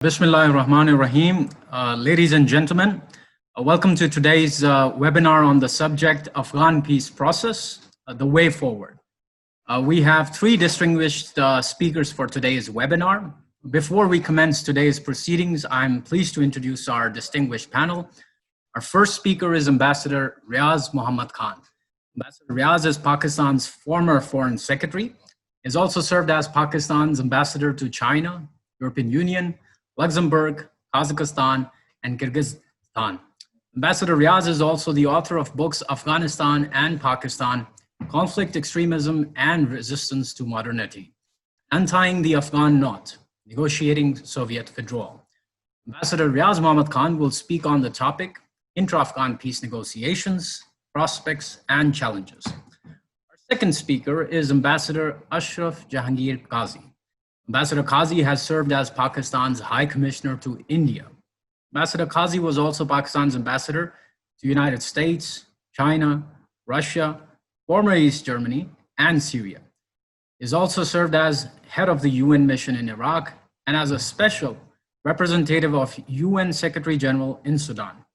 Bismillahirrahmanirrahim. Ladies and gentlemen, welcome to today's webinar on the subject Afghan peace process, the way forward. We have three distinguished speakers for today's webinar. Before we commence today's proceedings, I'm pleased to introduce our distinguished panel. Our first speaker is Ambassador Riaz Mohammad Khan. Ambassador Riaz is Pakistan's former Foreign Secretary. He has also served as Pakistan's ambassador to China, European Union, Luxembourg, Kazakhstan, and Kyrgyzstan. Ambassador Riaz is also the author of books Afghanistan and Pakistan, Conflict, Extremism, and Resistance to Modernity, Untying the Afghan Knot, Negotiating Soviet Withdrawal. Ambassador Riaz Mohammad Khan will speak on the topic, Intra-Afghan Peace Negotiations, Prospects, and Challenges. Our second speaker is Ambassador Ashraf Jehangir Qazi. Ambassador Qazi has served as Pakistan's High Commissioner to India. Ambassador Qazi was also Pakistan's ambassador to the United States, China, Russia, former East Germany, and Syria. He has also served as head of the UN mission in Iraq and as a special representative of UN Secretary General in Sudan.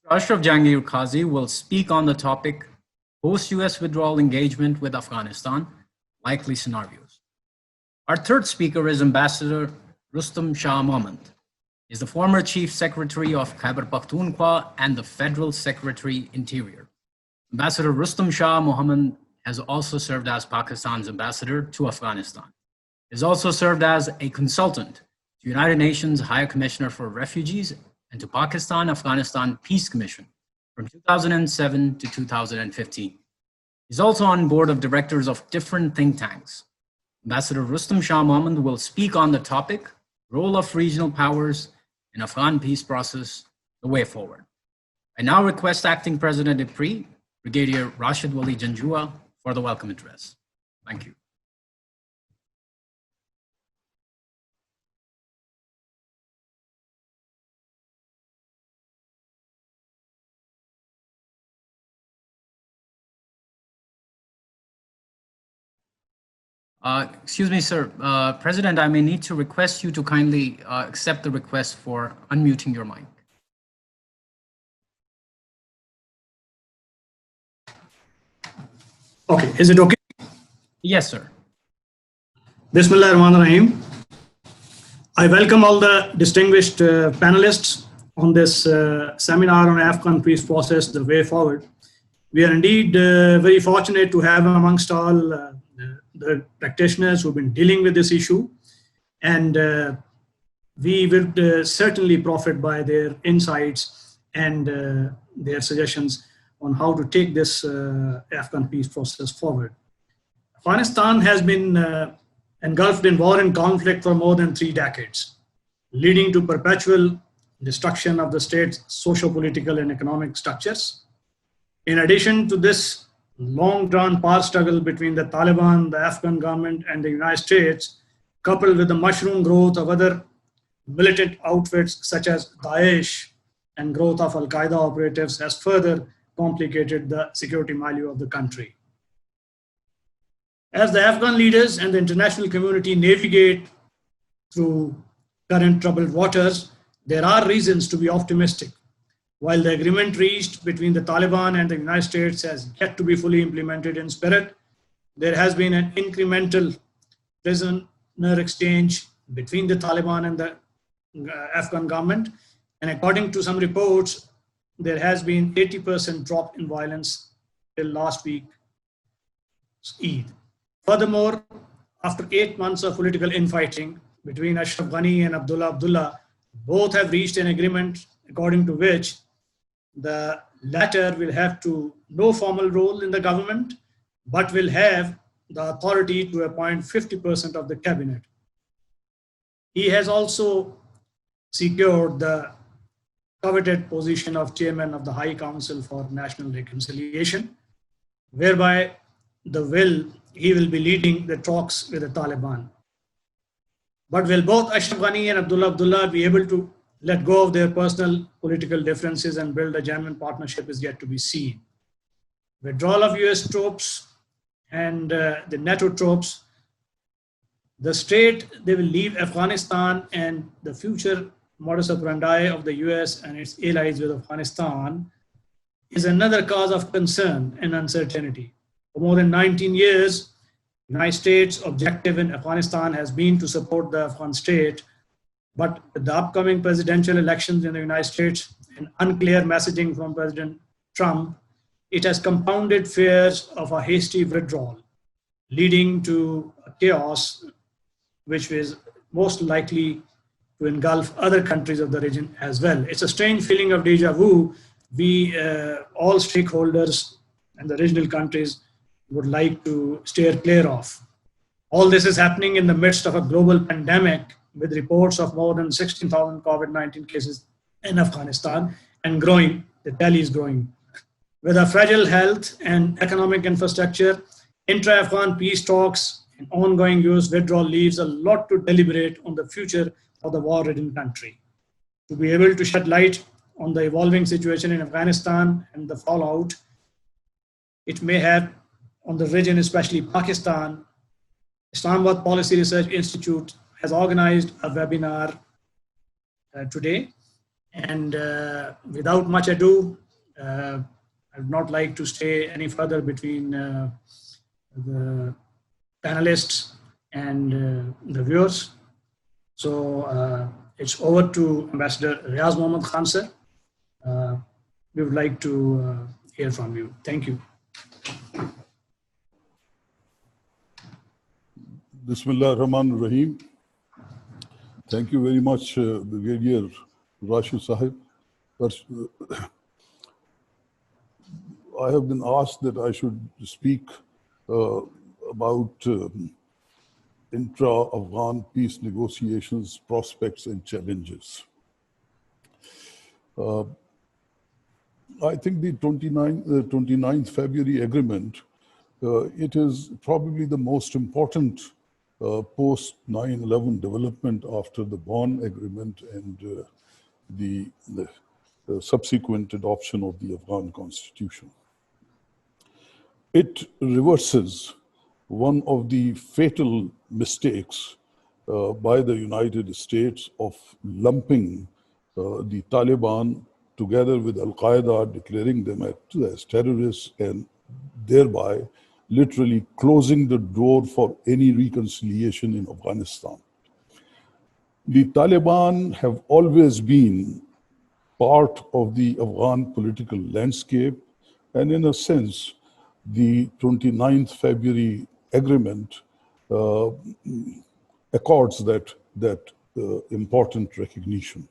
Ambassador Ashraf Jehangir Qazi will speak on the topic post-US withdrawal engagement with Afghanistan, likely scenarios. Our third speaker is Ambassador Rustam Shah Mohammad. He is the former Chief Secretary of Khyber Pakhtunkhwa and the Federal Secretary Interior. Ambassador Rustam Shah Mohammad has also served as Pakistan's ambassador to Afghanistan. He has also served as a consultant to United Nations High Commissioner for Refugees and to Pakistan-Afghanistan Peace Commission from 2007 to 2015. He's also on board of directors of different think tanks. Ambassador Rustam Shah Mohammad will speak on the topic, role of regional powers in Afghan peace process, the way forward. I now request Acting President IPRI, Brigadier Rashid Wali Janjua, for the welcome address. Thank you. Excuse me, sir. President, I may need to request you to kindly accept the request for unmuting your mic. Okay, is it okay? Yes, sir. Bismillahirrahmanirrahim. I welcome all the distinguished panelists on this seminar on Afghan peace process, the way forward. We are indeed very fortunate to have amongst all the practitioners who've been dealing with this issue, and we will certainly profit by their insights and their suggestions on how to take this Afghan peace process forward. Afghanistan has been engulfed in war and conflict for more than 3 decades, leading to perpetual destruction of the state's socio-political and economic structures. In addition to this long-drawn power struggle between the Taliban, the Afghan government, and the United States, coupled with the mushroom growth of other militant outfits such as Daesh and growth of Al-Qaeda operatives, has further complicated the security milieu of the country. As the Afghan leaders and the international community navigate through current troubled waters, there are reasons to be optimistic. While the agreement reached between the Taliban and the United States has yet to be fully implemented in spirit, there has been an incremental prisoner exchange between the Taliban and the Afghan government. And according to some reports, there has been 80% drop in violence till last week's Eid. Furthermore, after 8 months of political infighting between Ashraf Ghani and Abdullah, both have reached an agreement according to which the latter will have no formal role in the government, but will have the authority to appoint 50% of the cabinet. He has also secured the coveted position of chairman of the High Council for National Reconciliation, whereby he will be leading the talks with the Taliban. But will both Ashraf Ghani and Abdullah be able to let go of their personal political differences and build a genuine partnership is yet to be seen. Withdrawal of US troops and the NATO troops The state, they will leave Afghanistan, and the future modus operandi of the US and its allies with Afghanistan is another cause of concern and uncertainty. For more than 19 years, the United States' objective in Afghanistan has been to support the Afghan state, but with the upcoming presidential elections in the United States and unclear messaging from President Trump, it has compounded fears of a hasty withdrawal, leading to a chaos which is most likely to engulf other countries of the region as well. It's a strange feeling of deja vu. We, all stakeholders and the regional countries, would like to steer clear of. All this is happening in the midst of a global pandemic with reports of more than 16,000 COVID-19 cases in Afghanistan and growing. The tally is growing. With a fragile health and economic infrastructure, intra-Afghan peace talks and ongoing US withdrawal leaves a lot to deliberate on the future of the war-ridden country. To be able to shed light on the evolving situation in Afghanistan and the fallout it may have on the region, especially Pakistan, Islamabad Policy Research Institute has organized a webinar today. And without much ado, I would not like to stay any further between the panelists and the viewers. So it's over to Ambassador Riaz Mohammad Khan, sir. We would like to hear from you. Thank you. Bismillah ar-Rahman ar-Rahim. Thank you very much, Brigadier Rashid Sahib. I have been asked that I should speak about intra-Afghan peace negotiations, prospects and challenges. I think the 29th February agreement, it is probably the most important post 9/11 development after the Bonn Agreement and the subsequent adoption of the Afghan Constitution. It reverses one of the fatal mistakes by the United States of lumping the Taliban together with Al-Qaeda, declaring them as terrorists and thereby literally closing the door for any reconciliation in Afghanistan. The Taliban have always been part of the Afghan political landscape, and in a sense, the 29th February agreement accords that important recognition.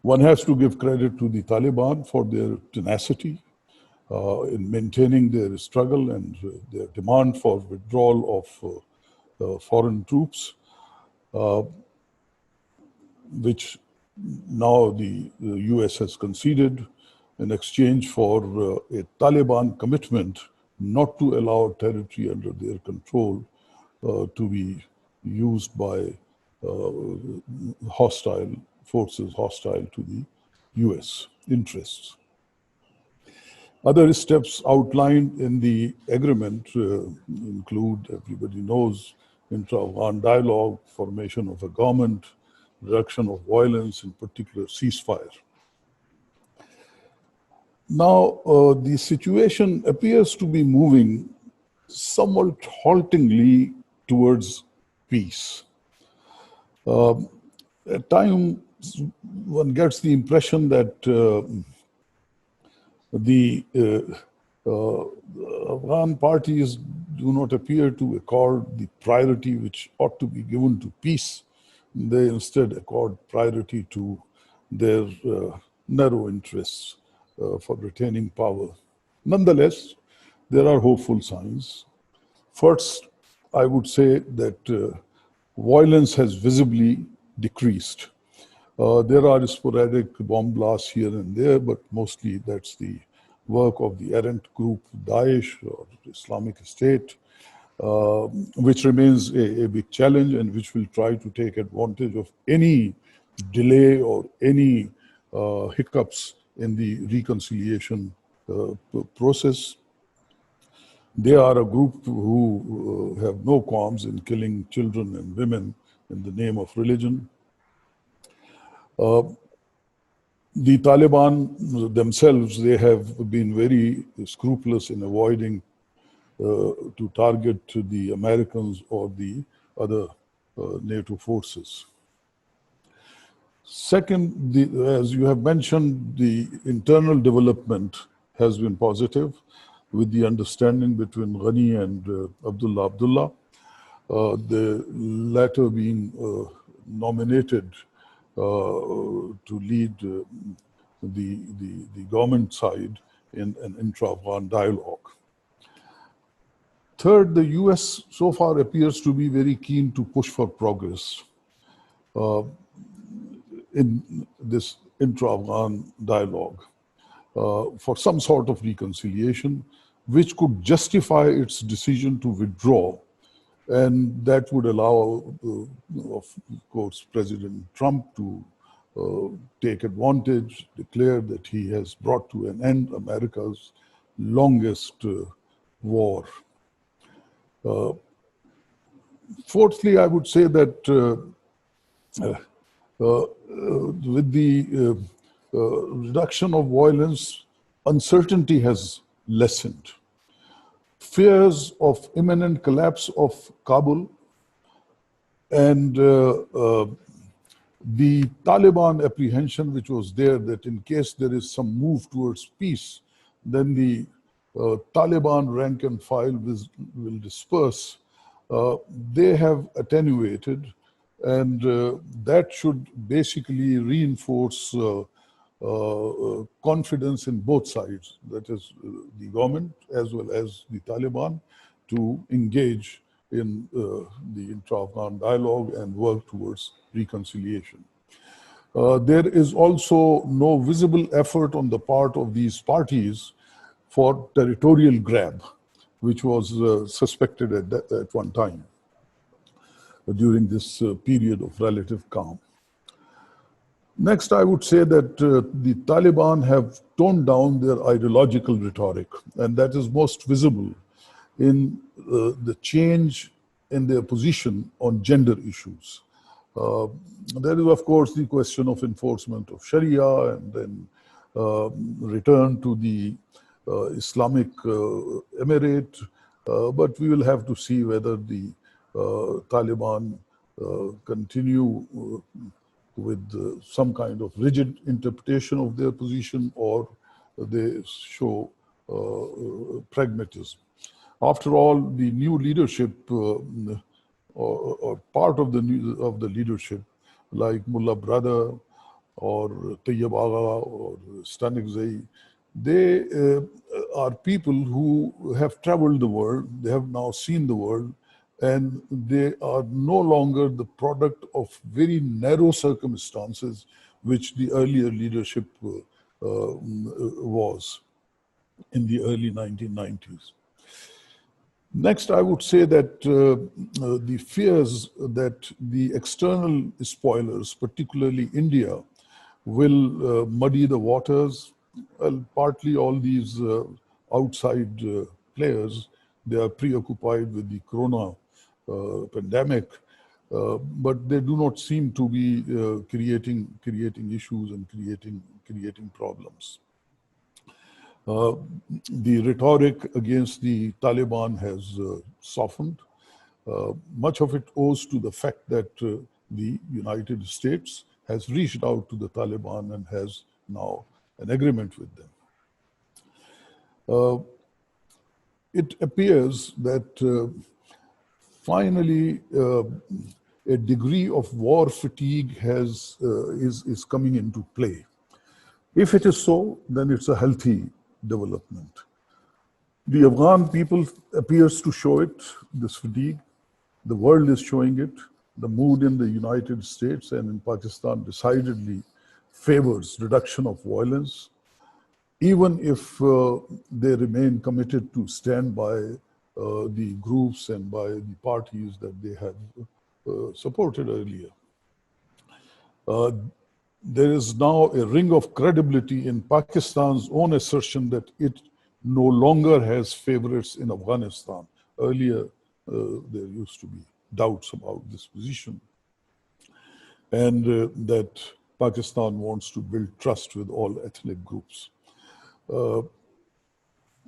One has to give credit to the Taliban for their tenacity in maintaining their struggle and their demand for withdrawal of foreign troops, which now the US has conceded in exchange for a Taliban commitment not to allow territory under their control to be used by hostile forces hostile to the US interests. Other steps outlined in the agreement include, everybody knows, intra-Afghan dialogue, formation of a government, reduction of violence, in particular ceasefire. Now, the situation appears to be moving somewhat haltingly towards peace. At times, one gets the impression that the Afghan parties do not appear to accord the priority which ought to be given to peace. They instead accord priority to their narrow interests for retaining power. Nonetheless, there are hopeful signs. First, I would say that violence has visibly decreased. There are sporadic bomb blasts here and there, but mostly that's the work of the errant group Daesh or Islamic State, which remains a big challenge and which will try to take advantage of any delay or any hiccups in the reconciliation process. They are a group who have no qualms in killing children and women in the name of religion. The Taliban themselves, they have been very scrupulous in avoiding to target the Americans or the other NATO forces. Second, as you have mentioned, the internal development has been positive with the understanding between Ghani and Abdullah. The latter being nominated to lead the government side in an intra-Afghan dialogue. Third, the US so far appears to be very keen to push for progress in this intra-Afghan dialogue for some sort of reconciliation, which could justify its decision to withdraw. And that would allow, of course, President Trump to take advantage, declare that he has brought to an end America's longest war. Fourthly, I would say that with the reduction of violence, uncertainty has lessened. Fears of imminent collapse of Kabul and the Taliban apprehension which was there, that in case there is some move towards peace, then the Taliban rank and file will disperse. They have attenuated, and that should basically reinforce confidence in both sides, that is the government as well as the Taliban, to engage in the intra-Afghan dialogue and work towards reconciliation. There is also no visible effort on the part of these parties for territorial grab, which was suspected at one time during this period of relative calm. Next, I would say that the Taliban have toned down their ideological rhetoric, and that is most visible in the change in their position on gender issues. There is, of course, the question of enforcement of Sharia and then return to the Islamic emirate, but we will have to see whether the Taliban continue with some kind of rigid interpretation of their position, or they show pragmatism. After all, the new leadership or part of the leadership, like Mullah Brother or Tayyib Agha or Stanikzai, they are people who have traveled the world, they have now seen the world, and they are no longer the product of very narrow circumstances which the earlier leadership was in the early 1990s. Next, I would say that the fears that the external spoilers, particularly India, will muddy the waters. Well, partly all these outside players, they are preoccupied with the corona pandemic, but they do not seem to be creating issues and creating problems. The rhetoric against the Taliban has softened. Much of it owes to the fact that the United States has reached out to the Taliban and has now an agreement with them. It appears that finally a degree of war fatigue is coming into play. If it is so, then it's a healthy development. The Afghan people appears to show it, this fatigue. The world is showing it. The mood in the United States and in Pakistan decidedly favors reduction of violence, even if they remain committed to stand by the groups and by the parties that they have supported earlier. There is now a ring of credibility in Pakistan's own assertion that it no longer has favorites in Afghanistan. Earlier, there used to be doubts about this position, and that Pakistan wants to build trust with all ethnic groups.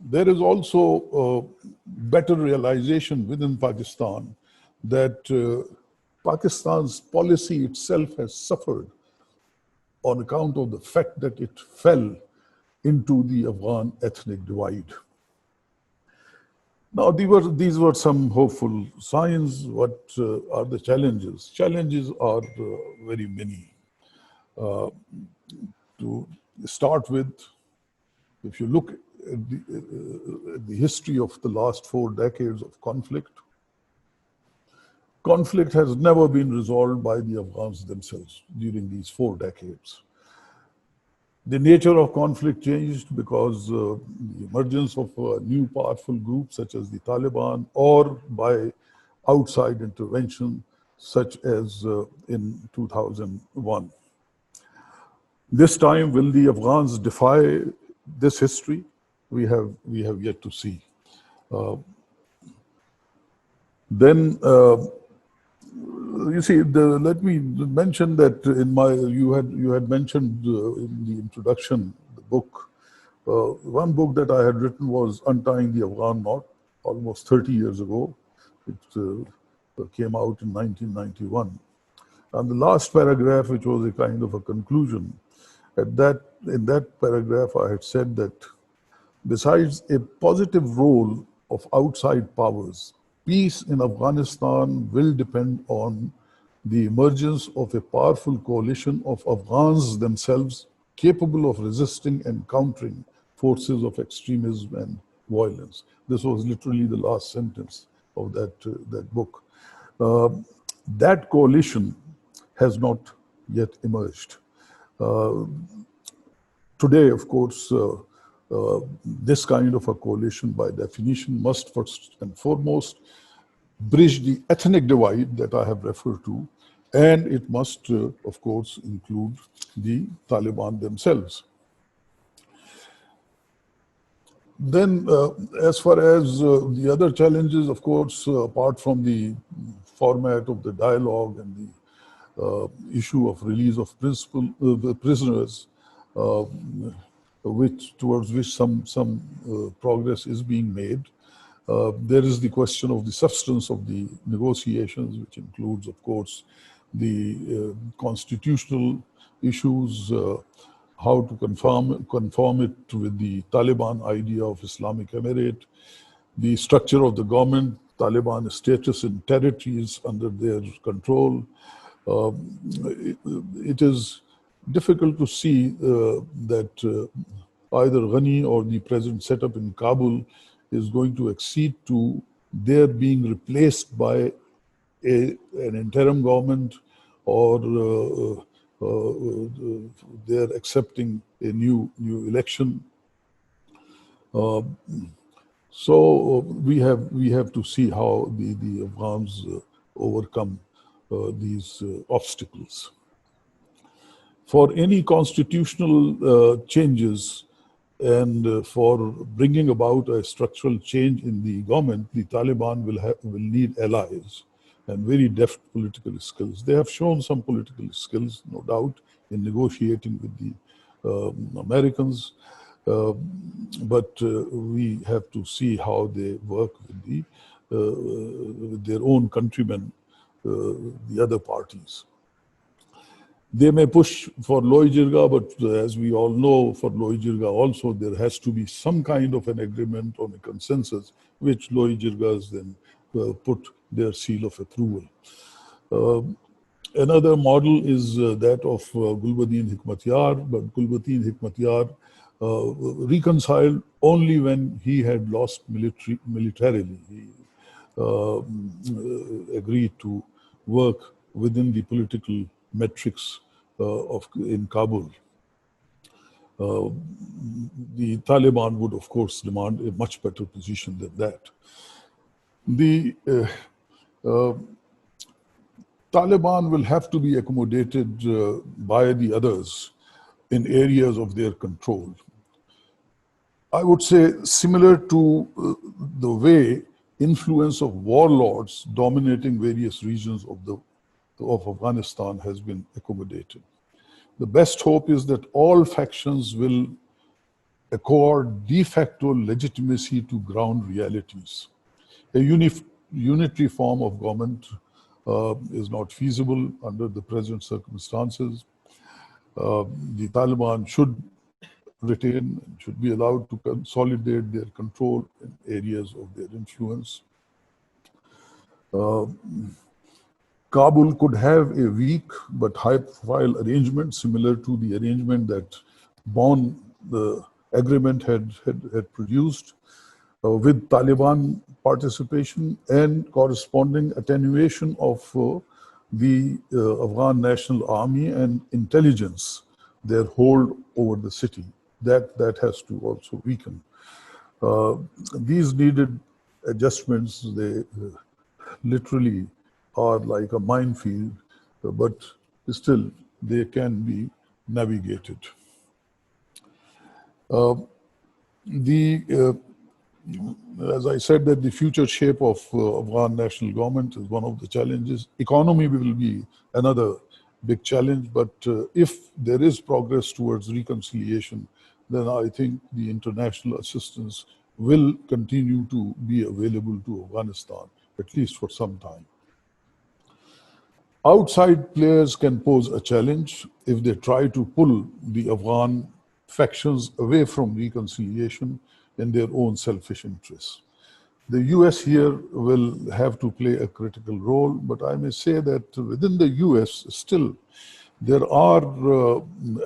There is also better realization within Pakistan that Pakistan's policy itself has suffered on account of the fact that it fell into the Afghan ethnic divide. Now, these were some hopeful signs. What are the challenges? Challenges are very many. To start with, if you look at the history of the last 4 decades of conflict, conflict has never been resolved by the Afghans themselves during these 4 decades. The nature of conflict changed because the emergence of new powerful groups such as the Taliban, or by outside intervention such as in 2001. This time, will the Afghans defy this history? We have yet to see. You see, let me mention that you had mentioned in the introduction, the book. One book that I had written was Untying the Afghan Knot, almost 30 years ago. It came out in 1991. And the last paragraph, which was a kind of a conclusion, in that paragraph, I had said that besides a positive role of outside powers, peace in Afghanistan will depend on the emergence of a powerful coalition of Afghans themselves capable of resisting and countering forces of extremism and violence. This was literally the last sentence of that book. That coalition has not yet emerged. Today, of course, this kind of a coalition, by definition, must first and foremost bridge the ethnic divide that I have referred to, and it must, of course, include the Taliban themselves. Then, as far as the other challenges, of course, apart from the format of the dialogue and the issue of release of prisoners, towards which some progress is being made. There is the question of the substance of the negotiations, which includes, of course, the constitutional issues, how to conform it with the Taliban idea of Islamic Emirate, the structure of the government, Taliban status in territories under their control. It is difficult to see that either Ghani or the present setup in Kabul is going to accede to their being replaced by an interim government, or they're accepting a new election. So we have to see how the Afghans overcome these obstacles. For any constitutional changes and for bringing about a structural change in the government, the Taliban will need allies and very deft political skills. They have shown some political skills, no doubt, in negotiating with the Americans, but we have to see how they work with their own countrymen, the other parties. They may push for Loy Jirga, but as we all know, for Loy Jirga also, there has to be some kind of an agreement on a consensus, which Loy Jirgas then put their seal of approval. Another model is that of Gulbuddin Hikmatyar, but Gulbuddin Hikmatyar reconciled only when he had lost militarily. He agreed to work within the political metrics in Kabul. The Taliban would, of course, demand a much better position than that. The Taliban will have to be accommodated by the others in areas of their control. I would say similar to the way influence of warlords dominating various regions of Afghanistan has been accommodated. The best hope is that all factions will accord de facto legitimacy to ground realities. A unitary form of government is not feasible under the present circumstances. The Taliban should retain, should be allowed to consolidate their control in areas of their influence. Kabul could have a weak but high-profile arrangement similar to the arrangement that the agreement had produced with Taliban participation and corresponding attenuation of the Afghan National Army and intelligence, their hold over the city. That has to also weaken. These needed adjustments, they literally are like a minefield, but still they can be navigated. As I said, that the future shape of Afghan national government is one of the challenges. Economy will be another big challenge, but if there is progress towards reconciliation, then I think the international assistance will continue to be available to Afghanistan, at least for some time. Outside players can pose a challenge if they try to pull the Afghan factions away from reconciliation in their own selfish interests. The US here will have to play a critical role, but I may say that within the US still there are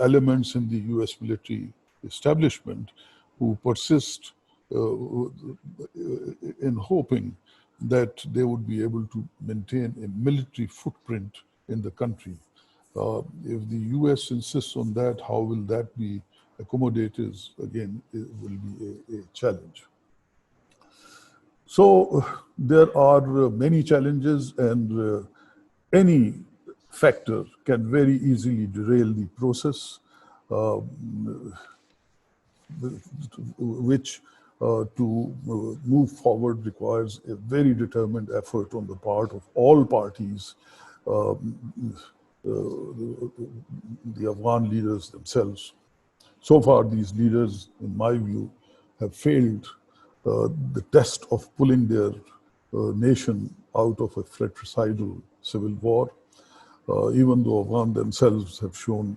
elements in the US military establishment who persist in hoping that they would be able to maintain a military footprint in the country. If the US insists on that, how will that be accommodated? Again, it will be a challenge. So there are many challenges, and any factor can very easily derail the process, which to move forward requires a very determined effort on the part of all parties, the Afghan leaders themselves. So far, these leaders, in my view, have failed the test of pulling their nation out of a fratricidal civil war, even though Afghan themselves have shown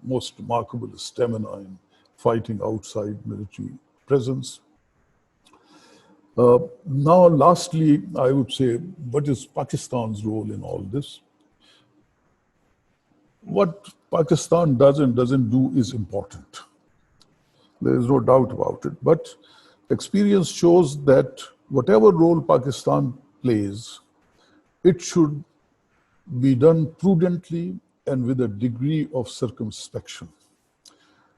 most remarkable stamina in fighting outside military presence. Now, lastly, I would say, what is Pakistan's role in all this? What Pakistan does and doesn't do is important. There is no doubt about it. But experience shows that whatever role Pakistan plays, it should be done prudently and with a degree of circumspection,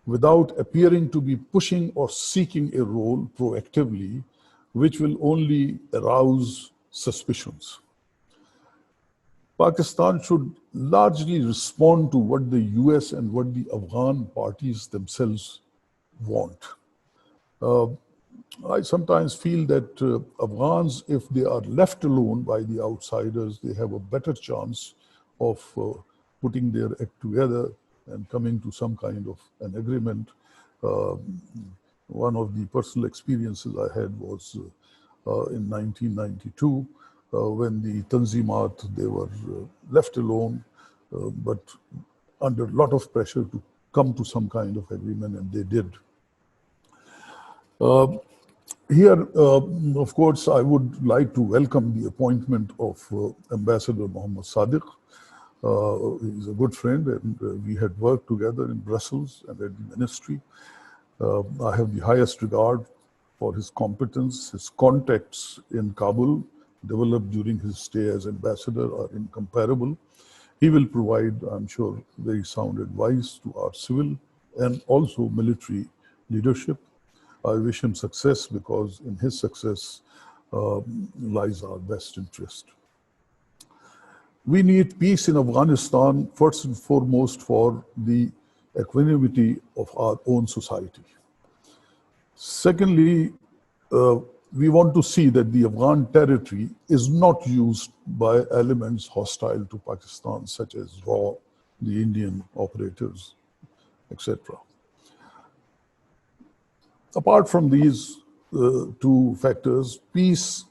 without appearing to be pushing or seeking a role proactively, which will only arouse suspicions. Pakistan should largely respond to what the US and what the Afghan parties themselves want. I sometimes feel that Afghans, if they are left alone by the outsiders, they have a better chance of putting their act together and coming to some kind of an agreement. One of the personal experiences I had was in 1992, when the Tanzimat, they were left alone, but under a lot of pressure to come to some kind of agreement, and they did. Here, of course, I would like to welcome the appointment of Ambassador Mohammad Sadiq. He's a good friend, and we had worked together in Brussels and at the ministry. I have the highest regard for his competence. His contacts in Kabul, developed during his stay as ambassador, are incomparable. He will provide, I'm sure, very sound advice to our civil and also military leadership. I wish him success, because in his success lies our best interest. We need peace in Afghanistan, first and foremost, for the equanimity of our own society. Secondly, we want to see that the Afghan territory is not used by elements hostile to Pakistan, such as RAW, the Indian operators, etc. Apart from these two factors, peace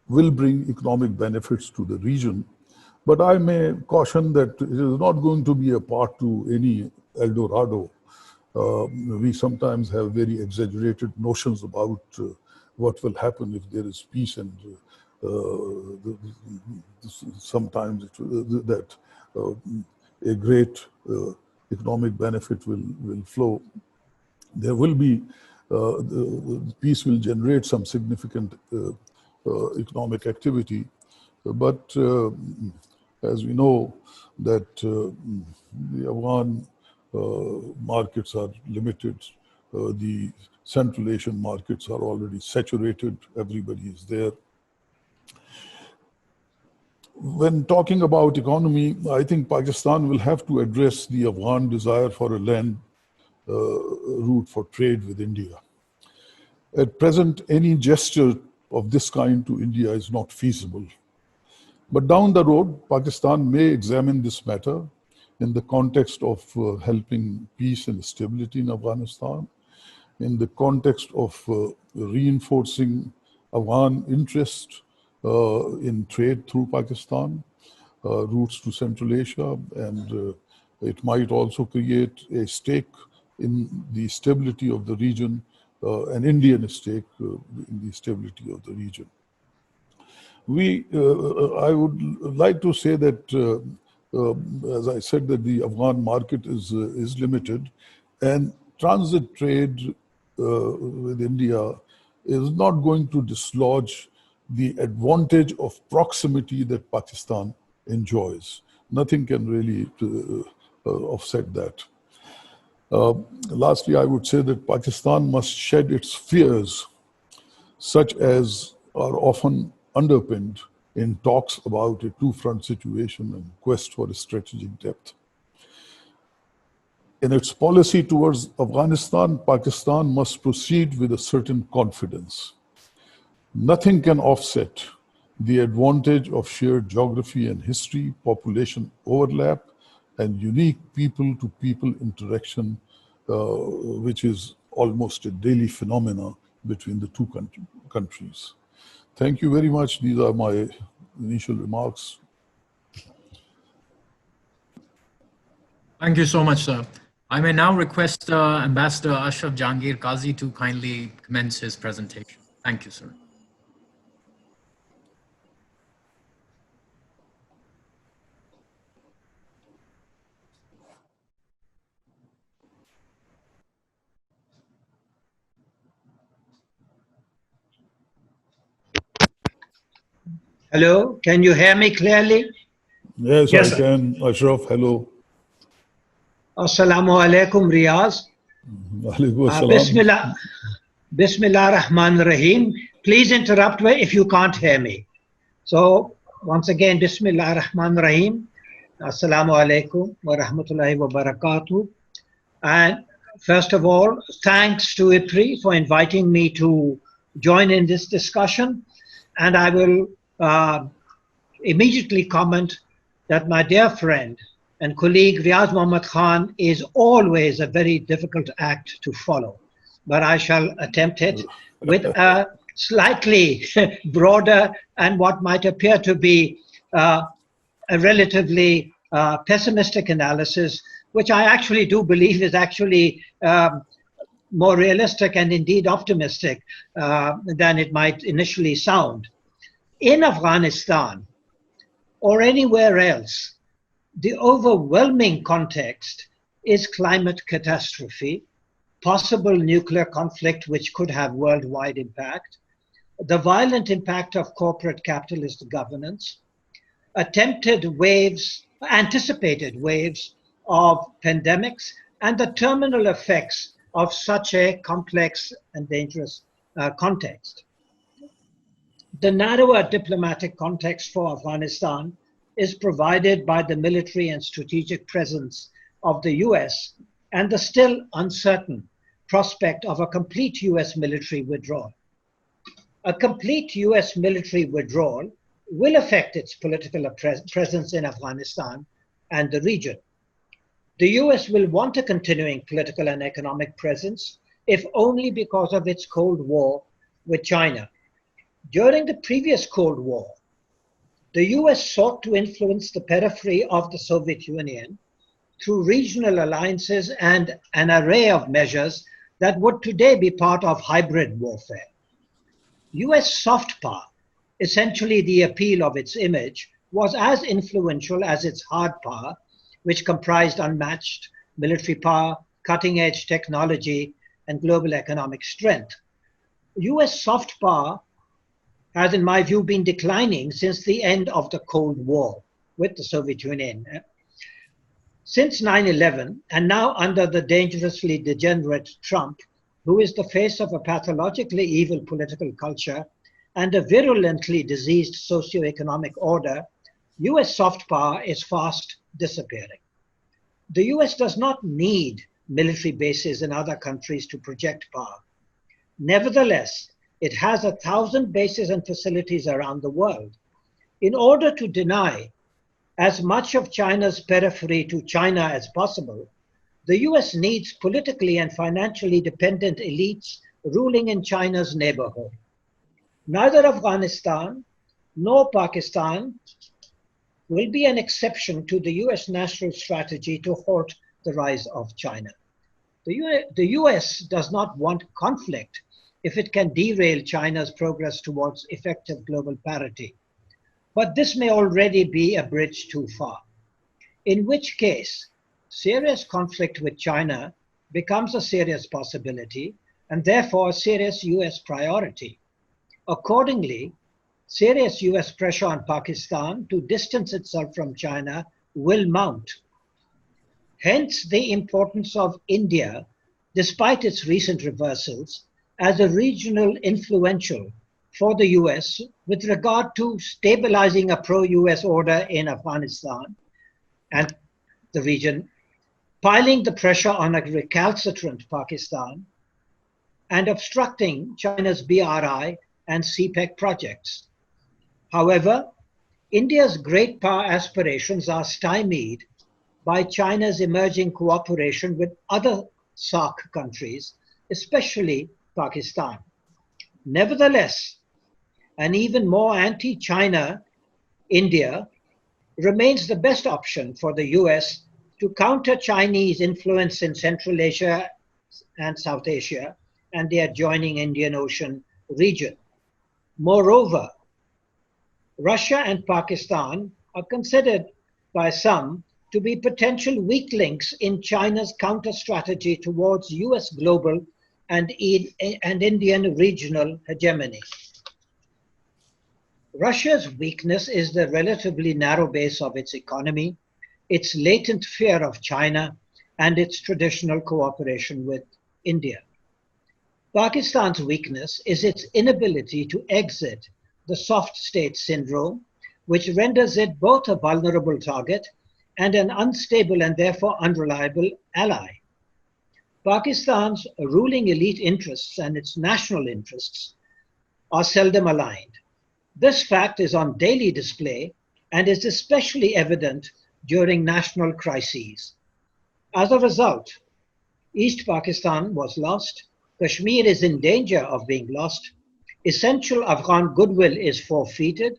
will bring economic benefits to the region, but I may caution that it is not going to be a path to any El Dorado. We sometimes have very exaggerated notions about what will happen if there is peace, and sometimes that a great economic benefit will flow. There will be, peace will generate some significant economic activity, but as we know that the Afghan markets are limited, the Central Asian markets are already saturated, everybody is there. When talking about economy, I think Pakistan will have to address the Afghan desire for a land route for trade with India. At present, any gesture of this kind to India is not feasible. But down the road, Pakistan may examine this matter in the context of helping peace and stability in Afghanistan, in the context of reinforcing Afghan interest in trade through Pakistan, routes to Central Asia, and it might also create a stake in the stability of the region, an Indian stake in the stability of the region. I would like to say that, as I said, that the Afghan market is limited, and transit trade with India is not going to dislodge the advantage of proximity that Pakistan enjoys. Nothing can really offset that. Lastly, I would say that Pakistan must shed its fears, such as are often underpinned in talks about a two-front situation and quest for a strategic depth. In its policy towards Afghanistan, Pakistan must proceed with a certain confidence. Nothing can offset the advantage of shared geography and history, population overlap, and unique people-to-people interaction, which is almost a daily phenomena between the two countries. Thank you very much. These are my initial remarks. Thank you so much, sir. I may now request Ambassador Ashraf Jehangir Qazi to kindly commence his presentation. Thank you, sir. Hello, can you hear me clearly? Yes, Yes, I sir. can. Ashraf, hello. Assalamu alaikum, Riaz. Alaikum assalam. Bismillah, Bismillah Rahman Rahim. Please interrupt me if you can't hear me. So, once again, Bismillah Rahman Rahim. Assalamu alaikum wa rahmatullahi wa barakatuh. And first of all, thanks to IPRI for inviting me to join in this discussion. And I will immediately comment that my dear friend and colleague Riaz Muhammad Khan is always a very difficult act to follow. But I shall attempt it with a slightly broader and what might appear to be a relatively pessimistic analysis, which I actually do believe is actually more realistic and indeed optimistic than it might initially sound. In Afghanistan or anywhere else, the overwhelming context is climate catastrophe, possible nuclear conflict which could have worldwide impact, the violent impact of corporate capitalist governance, anticipated waves of pandemics, and the terminal effects of such a complex and dangerous context. The narrower diplomatic context for Afghanistan is provided by the military and strategic presence of the US and the still uncertain prospect of a complete US military withdrawal. A complete US military withdrawal will affect its political presence in Afghanistan and the region. The US will want a continuing political and economic presence, if only because of its Cold War with China. During the previous Cold War, the US sought to influence the periphery of the Soviet Union through regional alliances and an array of measures that would today be part of hybrid warfare. US soft power, essentially the appeal of its image, was as influential as its hard power, which comprised unmatched military power, cutting-edge technology, and global economic strength. US soft power has, in my view, been declining since the end of the Cold War with the Soviet Union. Since 9/11, and now under the dangerously degenerate Trump, who is the face of a pathologically evil political culture and a virulently diseased socioeconomic order, US soft power is fast disappearing. The US does not need military bases in other countries to project power. Nevertheless, it has 1,000 bases and facilities around the world. In order to deny as much of China's periphery to China as possible, the US needs politically and financially dependent elites ruling in China's neighborhood. Neither Afghanistan nor Pakistan will be an exception to the US national strategy to halt the rise of China. The US does not want conflict if it can derail China's progress towards effective global parity. But this may already be a bridge too far, in which case serious conflict with China becomes a serious possibility and therefore a serious US priority. Accordingly, serious US pressure on Pakistan to distance itself from China will mount. Hence the importance of India, despite its recent reversals, as a regional influential for the US with regard to stabilizing a pro-US order in Afghanistan and the region, piling the pressure on a recalcitrant Pakistan, and obstructing China's BRI and CPEC projects. However, India's great power aspirations are stymied by China's emerging cooperation with other SAARC countries, especially Pakistan. Nevertheless, an even more anti-China India remains the best option for the US to counter Chinese influence in Central Asia and South Asia and the adjoining Indian Ocean region. Moreover, Russia and Pakistan are considered by some to be potential weak links in China's counter strategy towards US global and Indian regional hegemony. Russia's weakness is the relatively narrow base of its economy, its latent fear of China, and its traditional cooperation with India. Pakistan's weakness is its inability to exit the soft state syndrome, which renders it both a vulnerable target and an unstable and therefore unreliable ally. Pakistan's ruling elite interests and its national interests are seldom aligned. This fact is on daily display and is especially evident during national crises. As a result, East Pakistan was lost, Kashmir is in danger of being lost, essential Afghan goodwill is forfeited,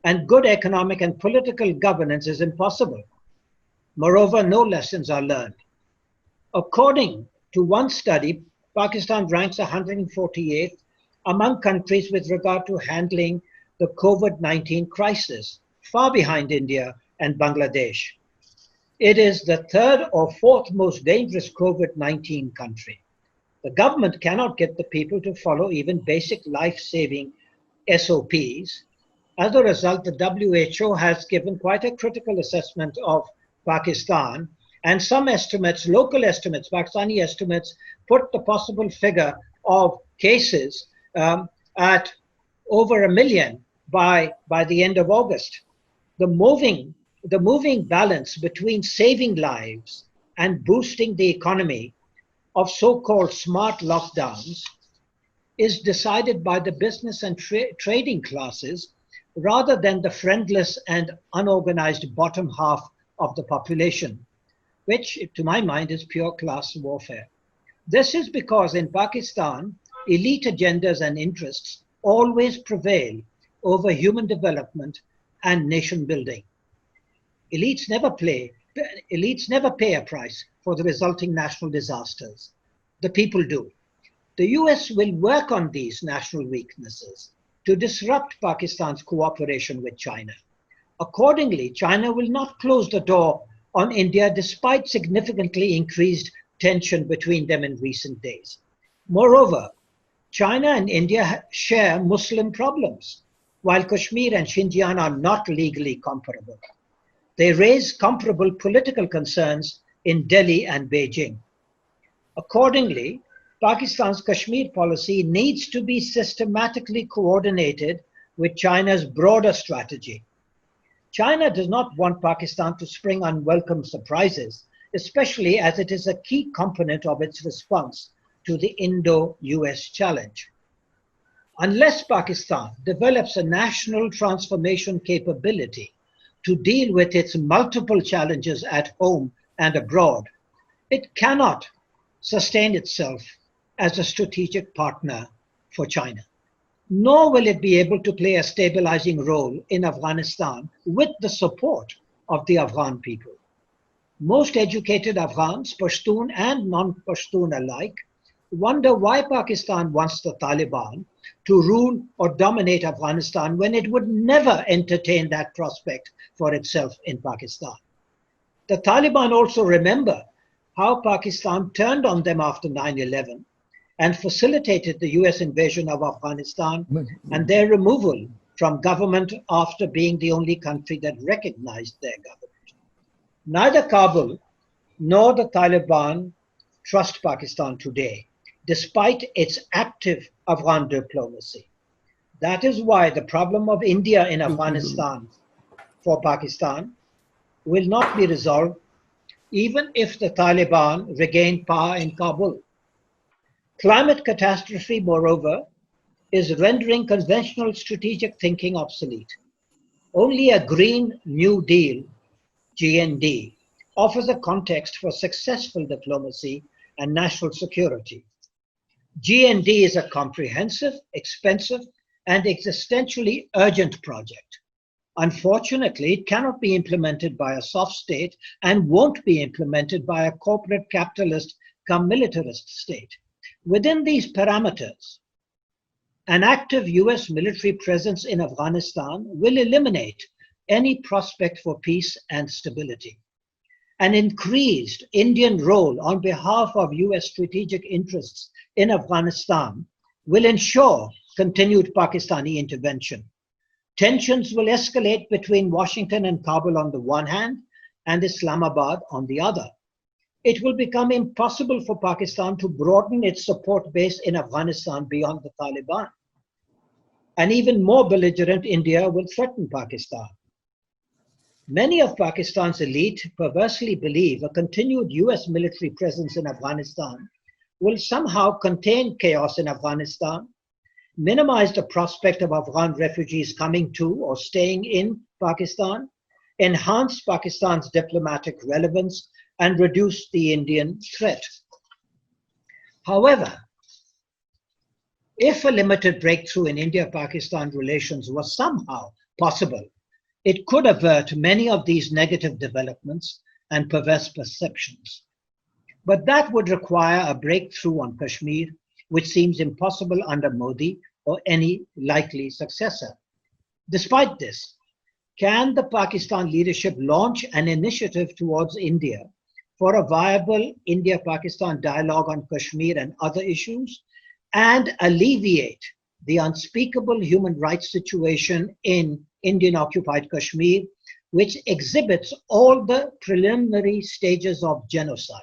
and good economic and political governance is impossible. Moreover, no lessons are learned. According to one study, Pakistan ranks 148th among countries with regard to handling the COVID-19 crisis, far behind India and Bangladesh. It is the third or fourth most dangerous COVID-19 country. The government cannot get the people to follow even basic life-saving SOPs. As a result, the WHO has given quite a critical assessment of Pakistan, and some estimates, local estimates, Pakistani estimates, put the possible figure of cases at over 1 million by the end of August. The moving balance between saving lives and boosting the economy of so-called smart lockdowns is decided by the business and trading classes rather than the friendless and unorganized bottom half of the population, which, to my mind, is pure class warfare. This is because in Pakistan, elite agendas and interests always prevail over human development and nation building. Elites never pay a price for the resulting national disasters. The people do. The US will work on these national weaknesses to disrupt Pakistan's cooperation with China. Accordingly, China will not close the door on India despite significantly increased tension between them in recent days. Moreover, China and India share Muslim problems, while Kashmir and Xinjiang are not legally comparable. They raise comparable political concerns in Delhi and Beijing. Accordingly, Pakistan's Kashmir policy needs to be systematically coordinated with China's broader strategy. China does not want Pakistan to spring unwelcome surprises, especially as it is a key component of its response to the Indo-US challenge. Unless Pakistan develops a national transformation capability to deal with its multiple challenges at home and abroad, it cannot sustain itself as a strategic partner for China. Nor will it be able to play a stabilizing role in Afghanistan with the support of the Afghan people. Most educated Afghans, Pashtun and non-Pashtun alike, wonder why Pakistan wants the Taliban to rule or dominate Afghanistan when it would never entertain that prospect for itself in Pakistan. The Taliban also remember how Pakistan turned on them after 9/11 and facilitated the US invasion of Afghanistan and their removal from government after being the only country that recognized their government. Neither Kabul nor the Taliban trust Pakistan today, despite its active Afghan diplomacy. That is why the problem of India in Afghanistan for Pakistan will not be resolved even if the Taliban regain power in Kabul. Climate catastrophe, moreover, is rendering conventional strategic thinking obsolete. Only a Green New Deal, GND, offers a context for successful diplomacy and national security. GND is a comprehensive, expensive, and existentially urgent project. Unfortunately, it cannot be implemented by a soft state and won't be implemented by a corporate capitalist come militarist state. Within these parameters, an active US military presence in Afghanistan will eliminate any prospect for peace and stability. An increased Indian role on behalf of US strategic interests in Afghanistan will ensure continued Pakistani intervention. Tensions will escalate between Washington and Kabul on the one hand and Islamabad on the other. It will become impossible for Pakistan to broaden its support base in Afghanistan beyond the Taliban. An even more belligerent India will threaten Pakistan. Many of Pakistan's elite perversely believe a continued US military presence in Afghanistan will somehow contain chaos in Afghanistan, minimize the prospect of Afghan refugees coming to or staying in Pakistan, enhance Pakistan's diplomatic relevance, and reduce the Indian threat. However, if a limited breakthrough in India-Pakistan relations was somehow possible, it could avert many of these negative developments and perverse perceptions. But that would require a breakthrough on Kashmir, which seems impossible under Modi or any likely successor. Despite this, can the Pakistan leadership launch an initiative towards India for a viable India-Pakistan dialogue on Kashmir and other issues, and alleviate the unspeakable human rights situation in Indian-occupied Kashmir, which exhibits all the preliminary stages of genocide?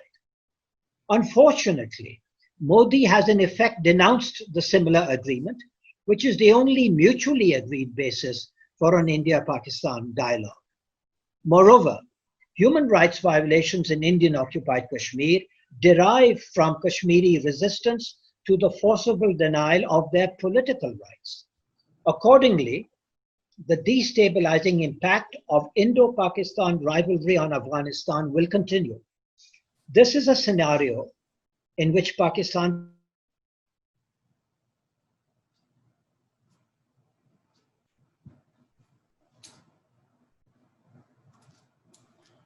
Unfortunately, Modi has in effect denounced the similar agreement, which is the only mutually agreed basis for an India-Pakistan dialogue. Moreover, human rights violations in Indian-occupied Kashmir derive from Kashmiri resistance to the forcible denial of their political rights. Accordingly, the destabilizing impact of Indo-Pakistan rivalry on Afghanistan will continue. This is a scenario in which Pakistan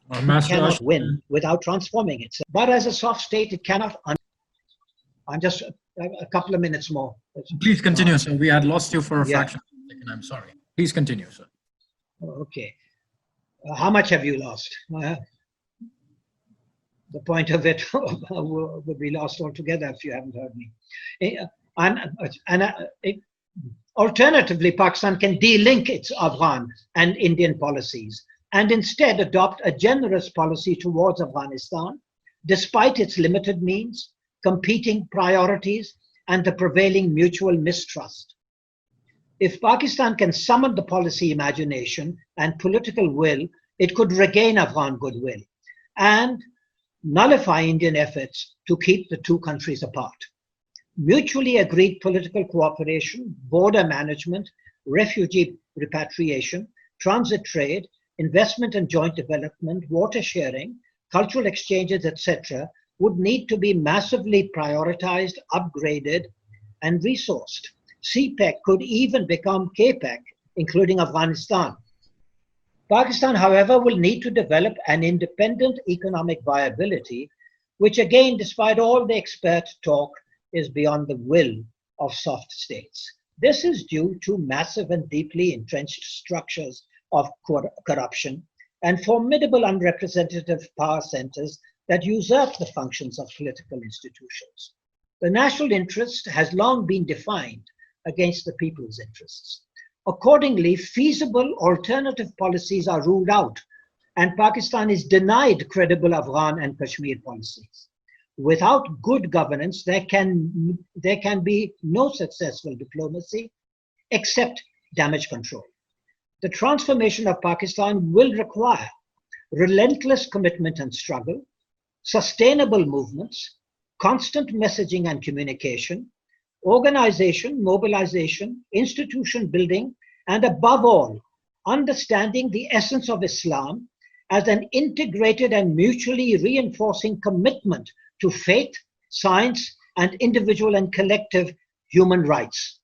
cannot win without transforming itself. But as a soft state, it cannot. I'm just a couple of minutes more. Please continue, sir. We had lost you for a fraction of a second. I'm sorry. Please continue, sir. Okay. How much have you lost? The point of it would be lost altogether if you haven't heard me. Alternatively, Pakistan can de-link its Afghan and Indian policies and instead adopt a generous policy towards Afghanistan, despite its limited means, competing priorities, and the prevailing mutual mistrust. If Pakistan can summon the policy imagination and political will, it could regain Afghan goodwill and nullify Indian efforts to keep the two countries apart. Mutually agreed political cooperation, border management, refugee repatriation, transit trade, investment and joint development, water sharing, cultural exchanges, etc., would need to be massively prioritized, upgraded, and resourced. CPEC could even become KPEC, including Afghanistan. Pakistan, however, will need to develop an independent economic viability, which again, despite all the expert talk, is beyond the will of soft states. This is due to massive and deeply entrenched structures of corruption and formidable unrepresentative power centers that usurp the functions of political institutions. The national interest has long been defined against the people's interests. Accordingly, feasible alternative policies are ruled out, and Pakistan is denied credible Afghan and Kashmir policies. Without good governance, there can be no successful diplomacy except damage control. The transformation of Pakistan will require relentless commitment and struggle, sustainable movements, constant messaging and communication, organization, mobilization, institution building, and above all, understanding the essence of Islam as an integrated and mutually reinforcing commitment to faith, science, and individual and collective human rights.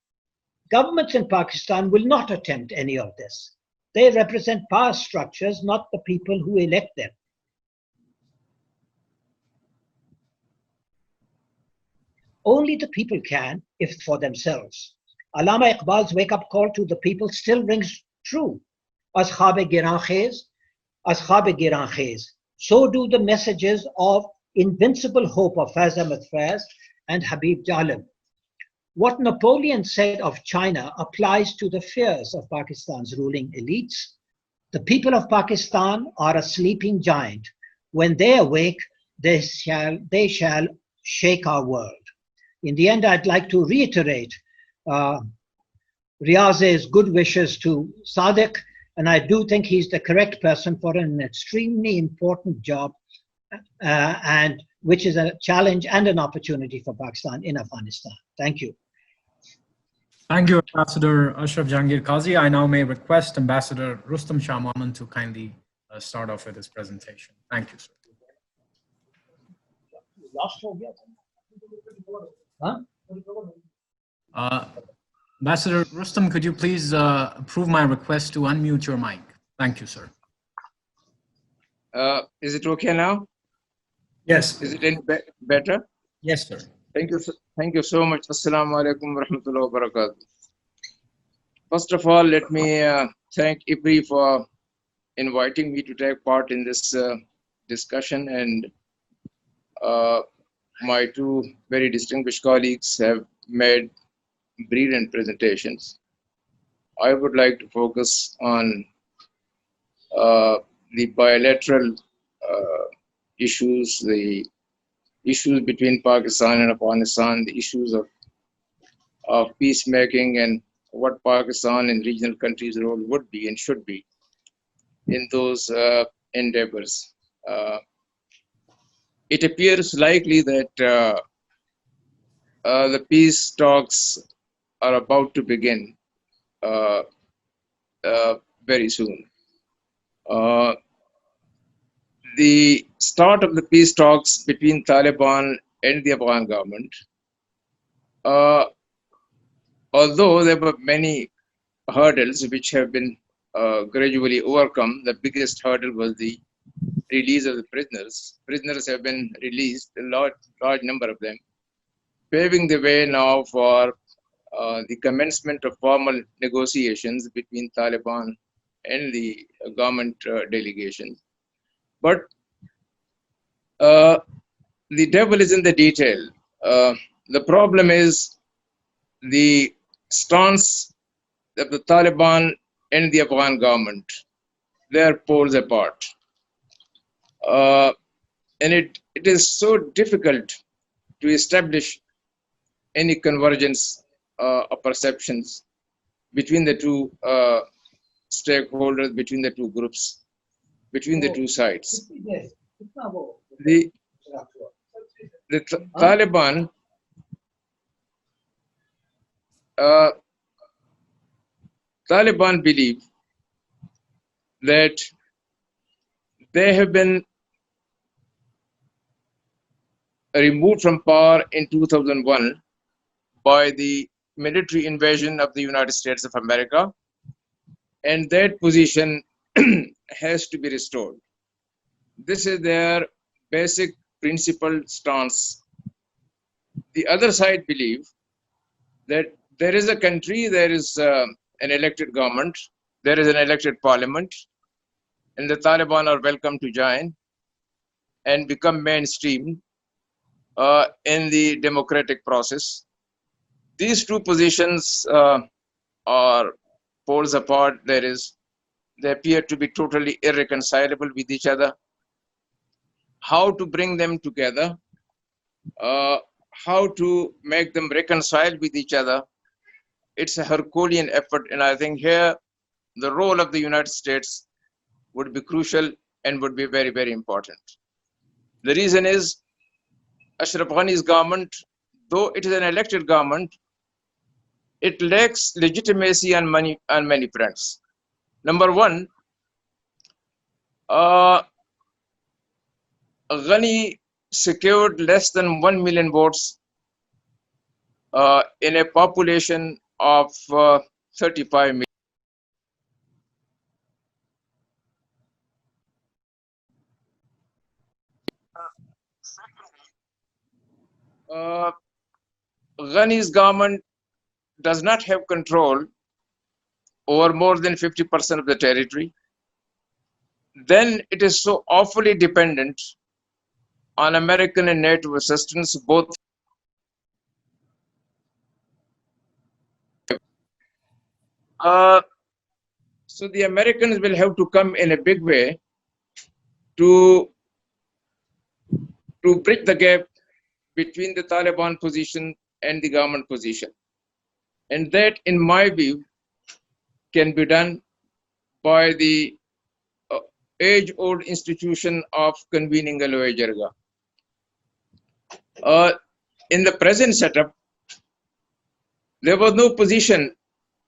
Governments in Pakistan will not attempt any of this. They represent power structures, not the people who elect them. Only the people can, if for themselves. Allama Iqbal's wake-up call to the people still rings true. As khab-e giran khez, so do the messages of invincible hope of Faiz Ahmad Faiz and Habib Jalim. What Napoleon said of China applies to the fears of Pakistan's ruling elites. The people of Pakistan are a sleeping giant. When they awake, they shall shake our world. In the end, I'd like to reiterate Riaz's good wishes to Sadiq, and I do think he's the correct person for an extremely important job, and which is a challenge and an opportunity for Pakistan in Afghanistan. Thank you. Thank you, Ambassador Ashraf Jehangir Qazi. I now may request Ambassador Rustam Shah Mohmand to kindly start off with his presentation. Thank you, sir. Ambassador Rustam, could you please approve my request to unmute your mic? Thank you, sir. Is it okay now? Yes. Is it any better? Yes, sir. Thank you so much. Assalamu alaikum wa rahmatullahi wa barakatuh. First of all, let me thank IPRI for inviting me to take part in this discussion, and my two very distinguished colleagues have made brilliant presentations. I would like to focus on the bilateral issues, the issues between Pakistan and Afghanistan, the issues of peacemaking, and what Pakistan and regional countries' role would be and should be in those endeavors. it appears likely that the peace talks are about to begin uh, very soon. The start of the peace talks between Taliban and the Afghan government, although there were many hurdles which have been gradually overcome, the biggest hurdle was the release of the prisoners. Prisoners have been released, a large number of them, paving the way now for the commencement of formal negotiations between Taliban and the government delegation. But the devil is in the detail. The problem is the stance of the Taliban and the Afghan government. They are poles apart. And it is so difficult to establish any convergence of perceptions between the two stakeholders, between the two groups, between the two sides. The Taliban Taliban believe that they have been removed from power in 2001 by the military invasion of the United States of America, and that position has to be restored. This is their basic principled stance. The other side believe that there is a country, there is an elected government, there is an elected parliament, and the Taliban are welcome to join and become mainstream in the democratic process. These two positions are poles apart. They appear to be totally irreconcilable with each other. How to bring them together, how to make them reconcile with each other, it's a Herculean effort, and I think here the role of the United States would be crucial and would be very, very important. The reason is Ashraf Ghani's government, though it is an elected government, it lacks legitimacy on many fronts. Number one, Ghani secured less than 1 million votes in a population of 35 million. Ghani's government does not have control over more than 50% of the territory. Then it is so awfully dependent on American and NATO assistance, both. So the Americans will have to come in a big way to bridge the gap between the Taliban position and the government position. And that, in my view, can be done by the age-old institution of convening a Loya Jirga. In the present setup, there was no position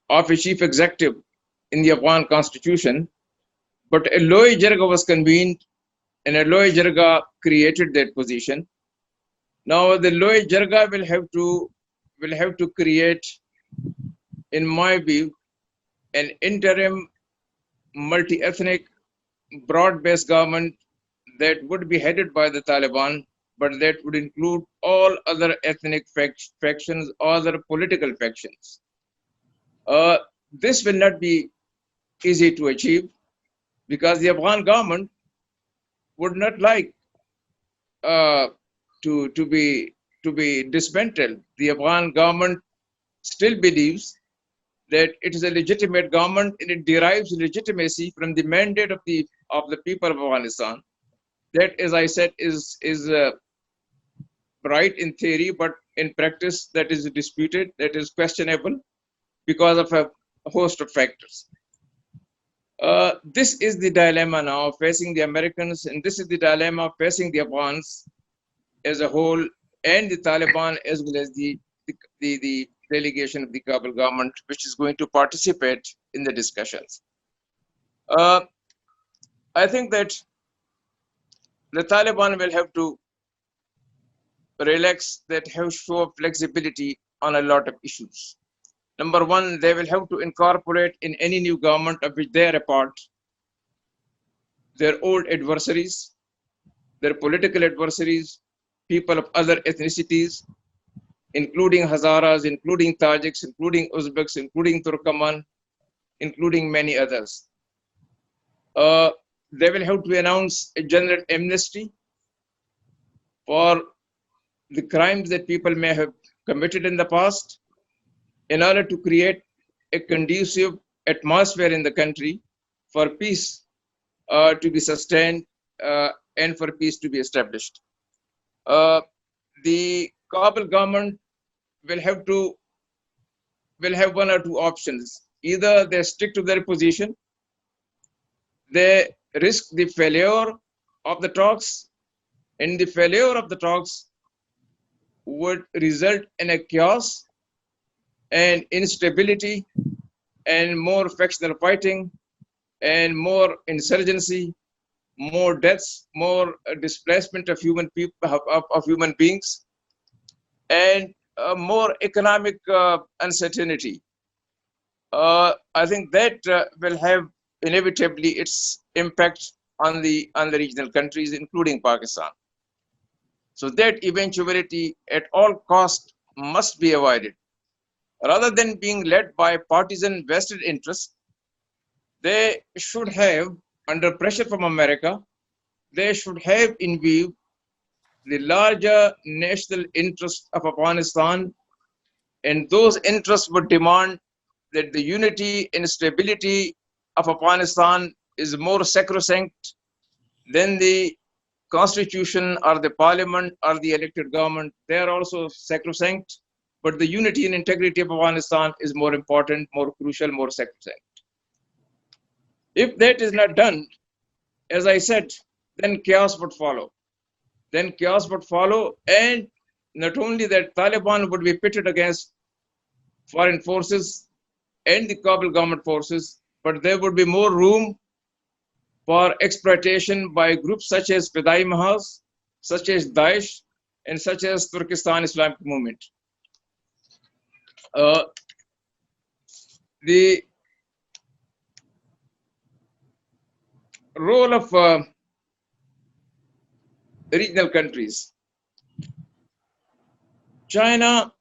of a chief executive in the Afghan constitution, but a Loya Jirga was convened, and a Loya Jirga created that position. Now the Loya Jirga will have to create, in my view, an interim multi-ethnic broad-based government that would be headed by the Taliban, but that would include all other ethnic factions, other political factions. This will not be easy to achieve because the Afghan government would not like to be dismantled. The Afghan government still believes that it is a legitimate government and it derives legitimacy from the mandate of the people of Afghanistan. That, as I said, is right in theory, but in practice that is disputed, that is questionable because of a host of factors. This is the dilemma now facing the Americans, and this is the dilemma facing the Afghans as a whole and the Taliban as well as the delegation of the Kabul government, which is going to participate in the discussions. I think that the Taliban will have to relax, that have show flexibility on a lot of issues. Number one, they will have to incorporate in any new government of which they are a part their old adversaries, their political adversaries, people of other ethnicities, including Hazaras, including Tajiks, including Uzbeks, including Turkoman, including many others. They will have to announce a general amnesty for the crimes that people may have committed in the past in order to create a conducive atmosphere in the country for peace to be sustained and for peace to be established. The Kabul government will have one or two options. Either they stick to their position, they risk the failure of the talks, and the failure of the talks would result in a chaos and instability and more factional fighting and more insurgency, more deaths, more displacement of human people, of human beings, and more economic uncertainty. I think that will have inevitably its impact on the regional countries, including Pakistan. So that eventuality at all cost must be avoided. Rather than being led by partisan vested interests, they should have, under pressure from America, they should have in view the larger national interest of Afghanistan, and those interests would demand that the unity and stability of Afghanistan is more sacrosanct than the constitution or the parliament or the elected government. They are also sacrosanct, but the unity and integrity of Afghanistan is more important, more crucial, more sacrosanct. If that is not done, as I said, then chaos would follow. Then chaos would follow, and not only that, Taliban would be pitted against foreign forces and the Kabul government forces, but there would be more room for exploitation by groups such as Fidai Mahaz, such as Daesh, and such as Turkestan Islamic Movement. The role of regional countries. China,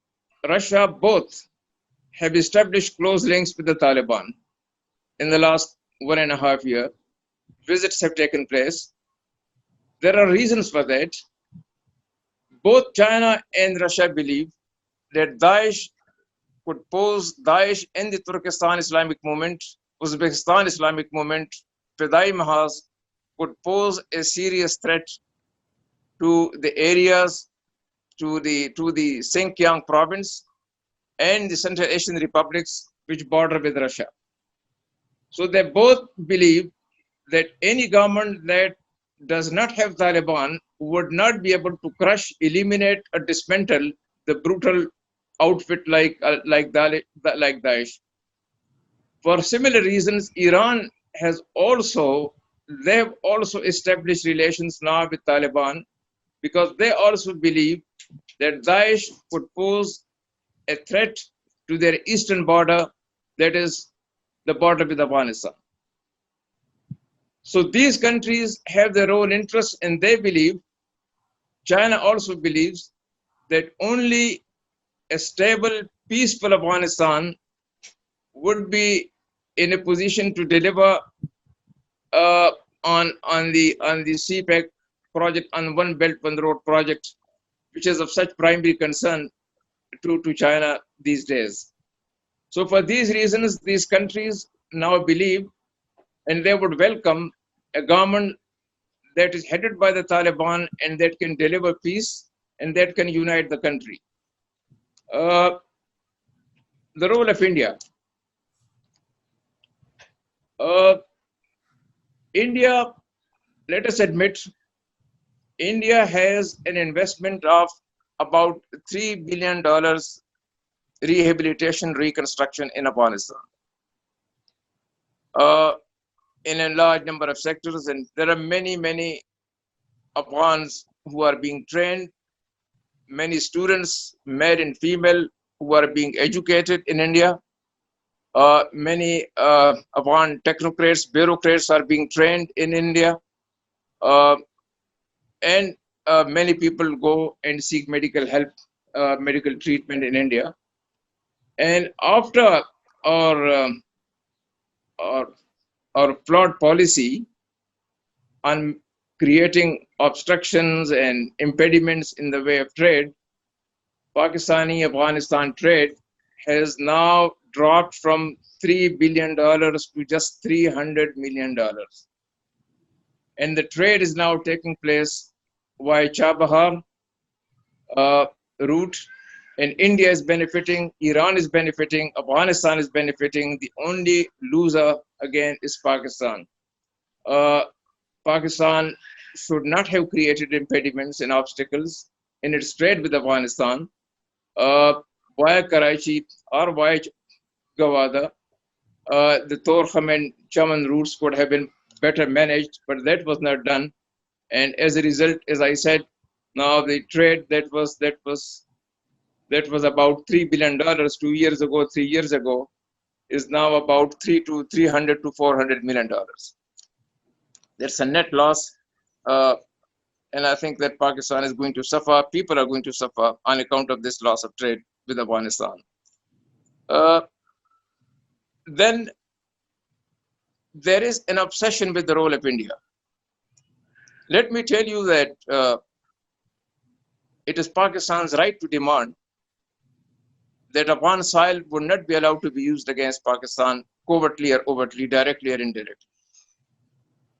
Russia, both have established close links with the Taliban in the last 1.5 years. Visits have taken place. There are reasons for that. Both China and Russia believe that Daesh and the Turkestan Islamic Movement, Uzbekistan Islamic Movement, Fidai Mahaz could pose a serious threat to the areas, to the Xinjiang province and the Central Asian republics which border with Russia. So they both believe that any government that does not have Taliban would not be able to crush, eliminate, or dismantle the brutal outfit like Daesh. For similar reasons, Iran has also established relations now with Taliban, because they also believe that Daesh could pose a threat to their eastern border, that is the border with Afghanistan. So these countries have their own interests, and they believe, China also believes, that only a stable, peaceful Afghanistan would be in a position to deliver on the CPEC project, on One Belt, One Road project, which is of such primary concern to China these days. So for these reasons, these countries now believe, and they would welcome, a government that is headed by the Taliban and that can deliver peace and that can unite the country. The role of India. India, let us admit, India has an investment of about $3 billion rehabilitation reconstruction in Afghanistan in a large number of sectors, and there are many Afghans who are being trained, many students, male and female, who are being educated in India. Many Afghan technocrats, bureaucrats are being trained in India, and many people go and seek medical help, medical treatment in India. And after our flawed policy on creating obstructions and impediments in the way of trade, Pakistani-Afghanistan trade has now dropped from $3 billion to just $300 million. And the trade is now taking place via Chabahar route, and India is benefiting, Iran is benefiting, Afghanistan is benefiting. The only loser again is Pakistan. Pakistan should not have created impediments and obstacles in its trade with Afghanistan via Karachi or via Gawada. The Torkham and Chaman routes could have been better managed, but that was not done. And as a result, as I said, now the trade that was about $3 billion 2 years ago, 3 years ago, is now about $300 to $400 million. That's a net loss, and I think that Pakistan is going to suffer. People are going to suffer on account of this loss of trade with Afghanistan. Then there is an obsession with the role of India. Let me tell you that it is Pakistan's right to demand that Afghan soil would not be allowed to be used against Pakistan covertly or overtly, directly or indirectly.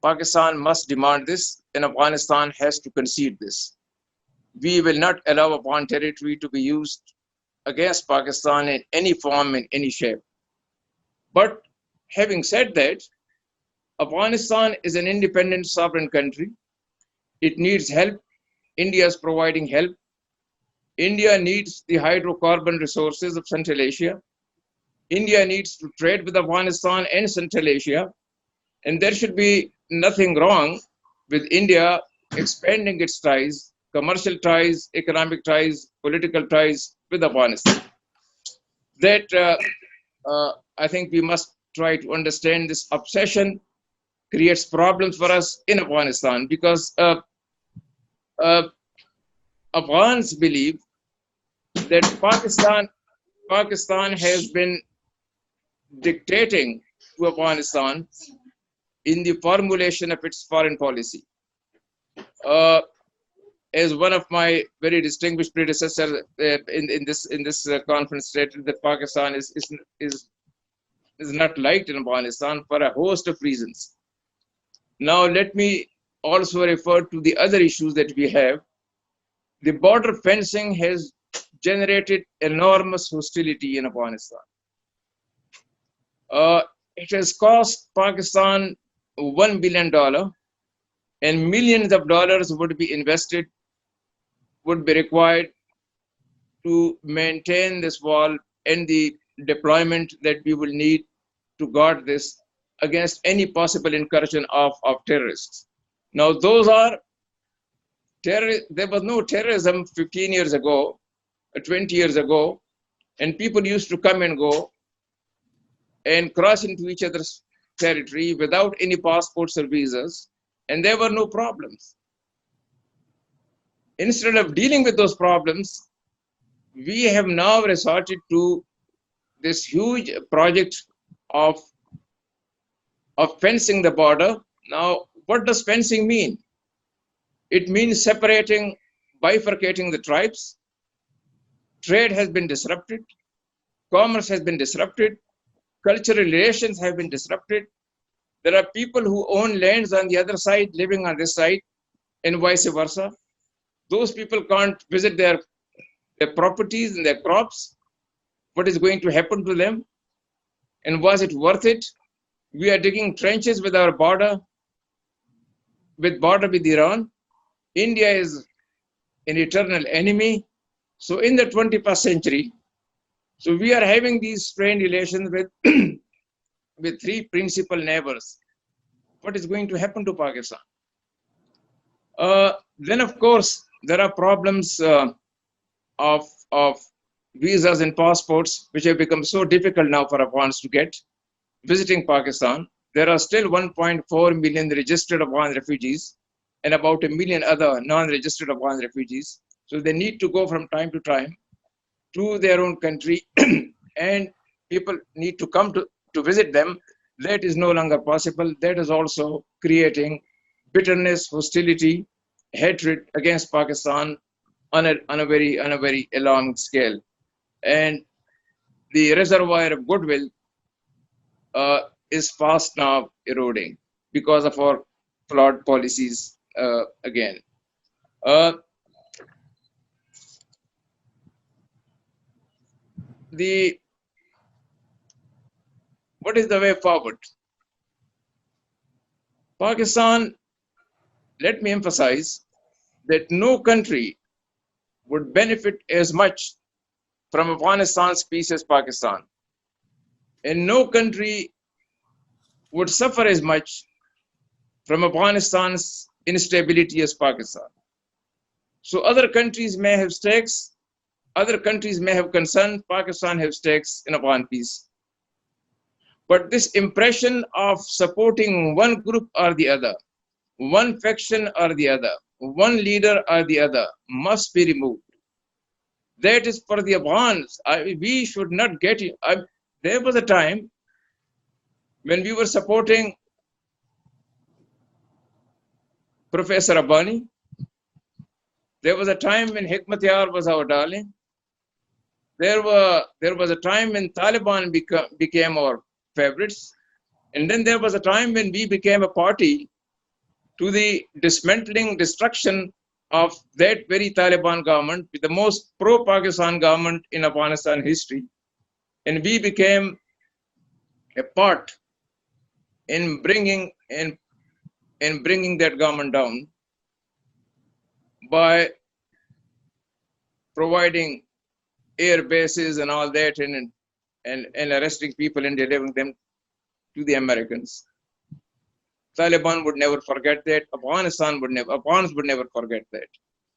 Pakistan must demand this, and Afghanistan has to concede this. We will not allow Afghan territory to be used against Pakistan in any form, in any shape. But having said that, Afghanistan is an independent sovereign country. It needs help. India is providing help. India needs the hydrocarbon resources of Central Asia. India needs to trade with Afghanistan and Central Asia. And there should be nothing wrong with India expanding its ties, commercial ties, economic ties, political ties with Afghanistan. That I think we must try to understand. This obsession creates problems for us in Afghanistan, because Afghans believe that Pakistan has been dictating to Afghanistan in the formulation of its foreign policy. As one of my very distinguished predecessors in this conference stated, that Pakistan is not liked in Afghanistan for a host of reasons. Now let me also refer to the other issues that we have. The border fencing has generated enormous hostility in Afghanistan. It has cost Pakistan $1 billion, and millions of dollars would be required to maintain this wall and the deployment that we will need to guard this against any possible incursion of terrorists. Now, those are there was no terrorism 15 years ago, 20 years ago, and people used to come and go and cross into each other's territory without any passports or visas, and there were no problems. Instead of dealing with those problems, we have now resorted to this huge project of fencing the border. Now, what does fencing mean? It means separating, bifurcating the tribes. Trade has been disrupted. Commerce has been disrupted. Cultural relations have been disrupted. There are people who own lands on the other side living on this side, and vice versa. Those people can't visit their properties and their crops. What is going to happen to them? And was it worth it? We are digging trenches with our border with Iran. India is an eternal enemy. So in the 21st century, so we are having these strained relations with, with three principal neighbors. What is going to happen to Pakistan? Then, of course, there are problems of visas and passports, which have become so difficult now for Afghans to get visiting Pakistan. There are still 1.4 million registered Afghan refugees and about 1 million other non-registered Afghan refugees. So they need to go from time to time to their own country and people need to come to visit them. That is no longer possible. That is also creating bitterness, hostility, hatred against Pakistan on a very alarming scale. And the reservoir of goodwill is fast now eroding because of our flawed policies again. What is the way forward? Pakistan, let me emphasize that no country would benefit as much from Afghanistan's peace as Pakistan. And no country would suffer as much from Afghanistan's instability as Pakistan. So other countries may have stakes, other countries may have concern, Pakistan has stakes in Afghan peace. But this impression of supporting one group or the other, one faction or the other, one leader or the other must be removed. That is for the Afghans. We should not get it. There was a time when we were supporting Professor Abani. There was a time when Hikmatyar was our darling. There was a time when Taliban became our favorites. And then there was a time when we became a party to the dismantling, destruction of that very Taliban government, the most pro-Pakistan government in Afghanistan history. And we became a part in bringing that government down by providing air bases and all that and arresting people and delivering them to the Americans. Taliban would never forget that. Afghans would never forget that.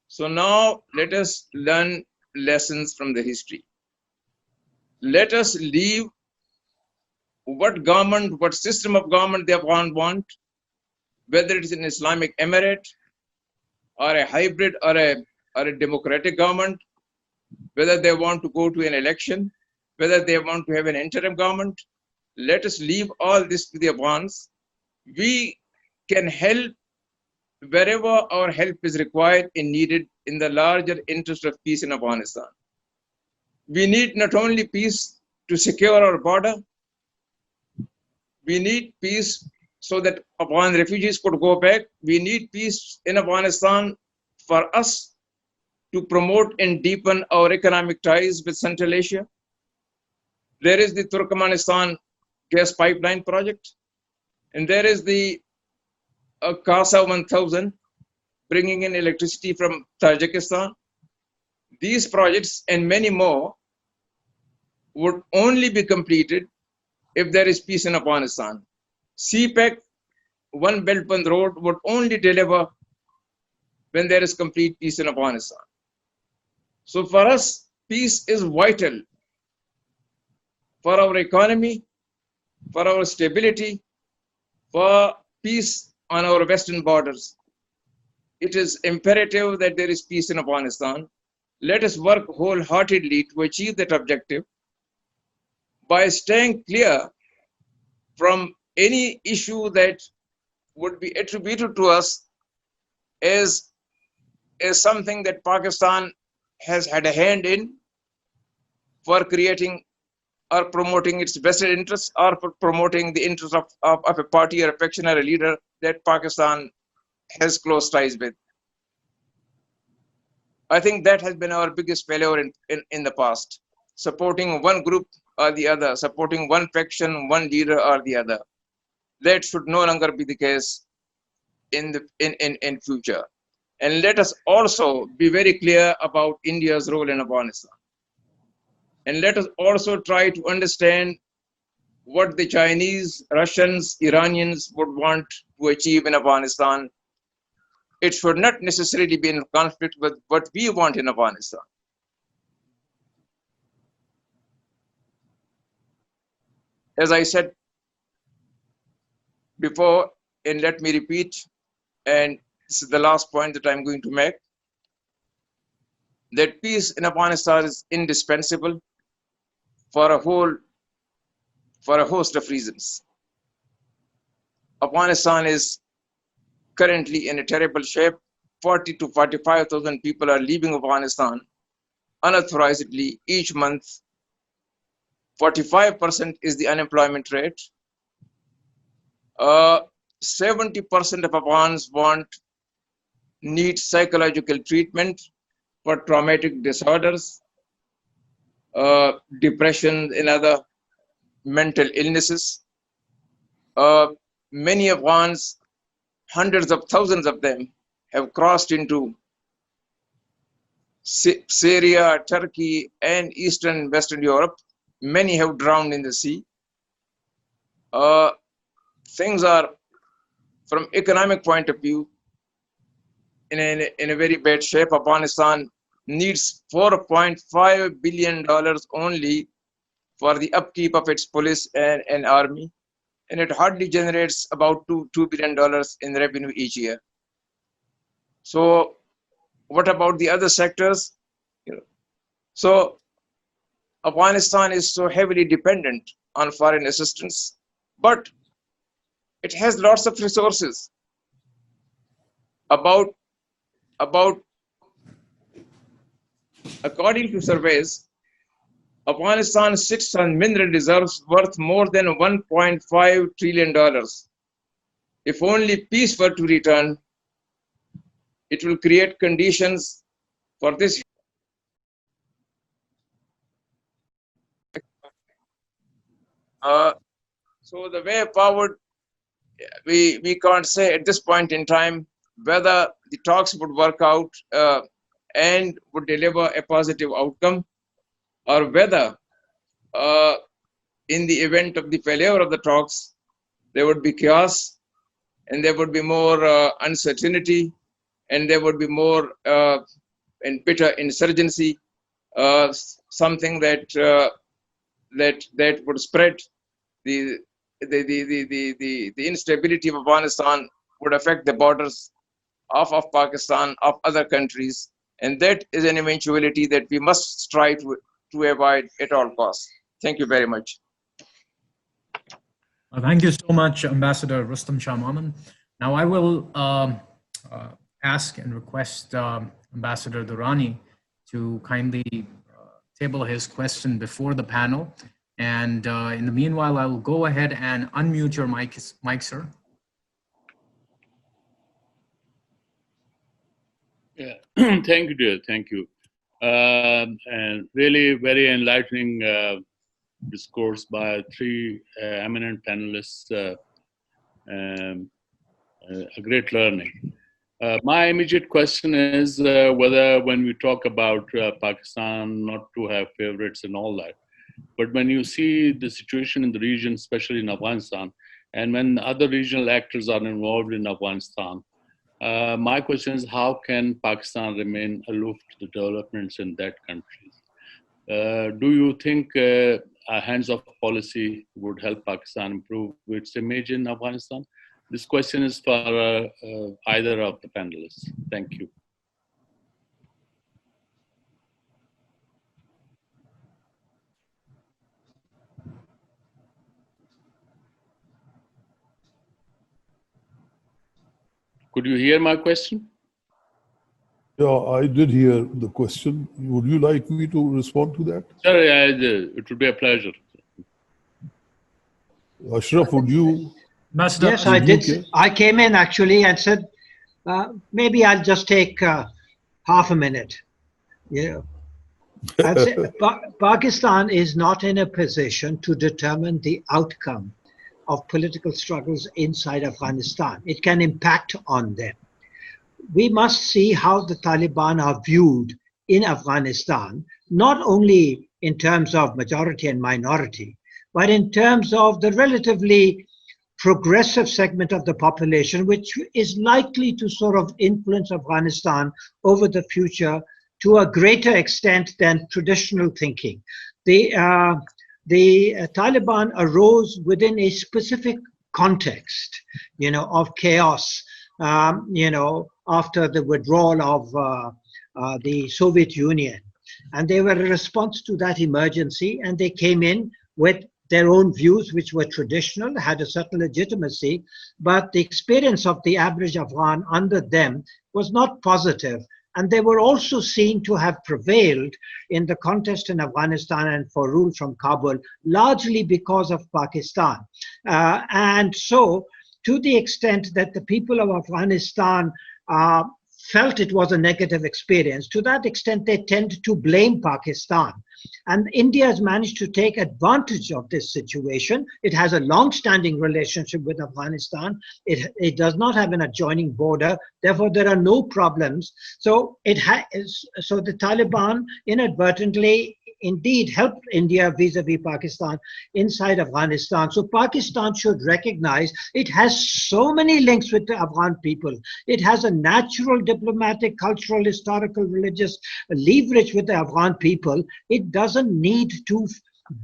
So now let us learn lessons from the history. Let us leave what government, what system of government the Afghans want, whether it is an Islamic emirate or a hybrid or a democratic government, whether they want to go to an election, whether they want to have an interim government. Let us leave all this to the Afghans. We can help wherever our help is required and needed in the larger interest of peace in Afghanistan. We need not only peace to secure our border, we need peace so that Afghan refugees could go back. We need peace in Afghanistan for us to promote and deepen our economic ties with Central Asia. There is the Turkmenistan gas pipeline project, and there is the Qazi 1000 bringing in electricity from Tajikistan. These projects and many more would only be completed if there is peace in Afghanistan. CPEC, One Belt, One Road would only deliver when there is complete peace in Afghanistan. So for us, peace is vital for our economy, for our stability, for peace on our western borders. It is imperative that there is peace in Afghanistan. Let us work wholeheartedly to achieve that objective by staying clear from any issue that would be attributed to us as something that Pakistan has had a hand in for creating or promoting its vested interests or for promoting the interests of a party or a faction or a leader that Pakistan has close ties with. I think that has been our biggest failure in the past, supporting one group or the other, supporting one faction, one leader or the other. That should no longer be the case in future. And let us also be very clear about India's role in Afghanistan. And let us also try to understand what the Chinese, Russians, Iranians would want to achieve in Afghanistan. It should not necessarily be in conflict with what we want in Afghanistan. As I said before, and let me repeat, and this is the last point that I'm going to make, that peace in Afghanistan is indispensable for a host of reasons. Afghanistan is currently in a terrible shape. 40 to 45,000 people are leaving Afghanistan unauthorizedly each month. 45% is the unemployment rate. 70% of Afghans need psychological treatment for traumatic disorders, depression, and other mental illnesses. Many Afghans, hundreds of thousands of them, have crossed into Syria, Turkey, and Eastern Western Europe. Many have drowned in the sea. Things are, from economic point of view, in a very bad shape. Afghanistan needs $4.5 billion only for the upkeep of its police and army, and it hardly generates about $2 billion in revenue each year. So what about the other sectors? So Afghanistan is so heavily dependent on foreign assistance, but it has lots of resources. According to surveys, Afghanistan sits on mineral reserves worth more than $1.5 trillion. If only peace were to return, it will create conditions for this. So the way forward, we can't say at this point in time whether the talks would work out and would deliver a positive outcome, or whether in the event of the failure of the talks, there would be chaos, and there would be more uncertainty, and there would be more and bitter insurgency, something that would spread. The instability of Afghanistan would affect the borders of Pakistan, of other countries, and that is an eventuality that we must strive to avoid at all costs. Thank you very much. Thank you so much, Ambassador Rustam Shah Mohammad. Now I will ask and request Ambassador Durrani to kindly table his question before the panel. And in the meanwhile, I will go ahead and unmute your mic, sir. Yeah. Thank you, dear. Thank you. And really very enlightening discourse by three eminent panelists. A great learning. My immediate question is whether when we talk about Pakistan, not to have favorites and all that, but when you see the situation in the region, especially in Afghanistan, and when other regional actors are involved in Afghanistan, my question is, how can Pakistan remain aloof to the developments in that country? Do you think a hands-off policy would help Pakistan improve its image in Afghanistan? This question is for either of the panelists. Thank you. Could you hear my question? Yeah, I did hear the question. Would you like me to respond to that? Sorry, it would be a pleasure. Ashraf, would you? Yes, I did. I came in actually and said, maybe I'll just take half a minute. Yeah. I'd say Pakistan is not in a position to determine the outcome of political struggles inside Afghanistan. It can impact on them. we must see how the Taliban are viewed in Afghanistan, not only in terms of majority and minority, but in terms of the relatively progressive segment of the population, which is likely to sort of influence Afghanistan over the future to a greater extent than traditional thinking. The Taliban arose within a specific context, of chaos, after the withdrawal of the Soviet Union. And they were a response to that emergency, and they came in with their own views, which were traditional, had a certain legitimacy, but the experience of the average Afghan under them was not positive. And they were also seen to have prevailed in the contest in Afghanistan and for rule from Kabul, largely because of Pakistan. And so, to the extent that the people of Afghanistan felt it was a negative experience, to that extent they tend to blame Pakistan. And India has managed to take advantage of this situation. It has a long-standing relationship with Afghanistan. It does not have an adjoining border. Therefore, there are no problems. So the Taliban inadvertently indeed helped India vis-a-vis Pakistan inside Afghanistan. So Pakistan should recognize it has so many links with the Afghan people. It has a natural diplomatic, cultural, historical, religious leverage with the Afghan people. It doesn't need to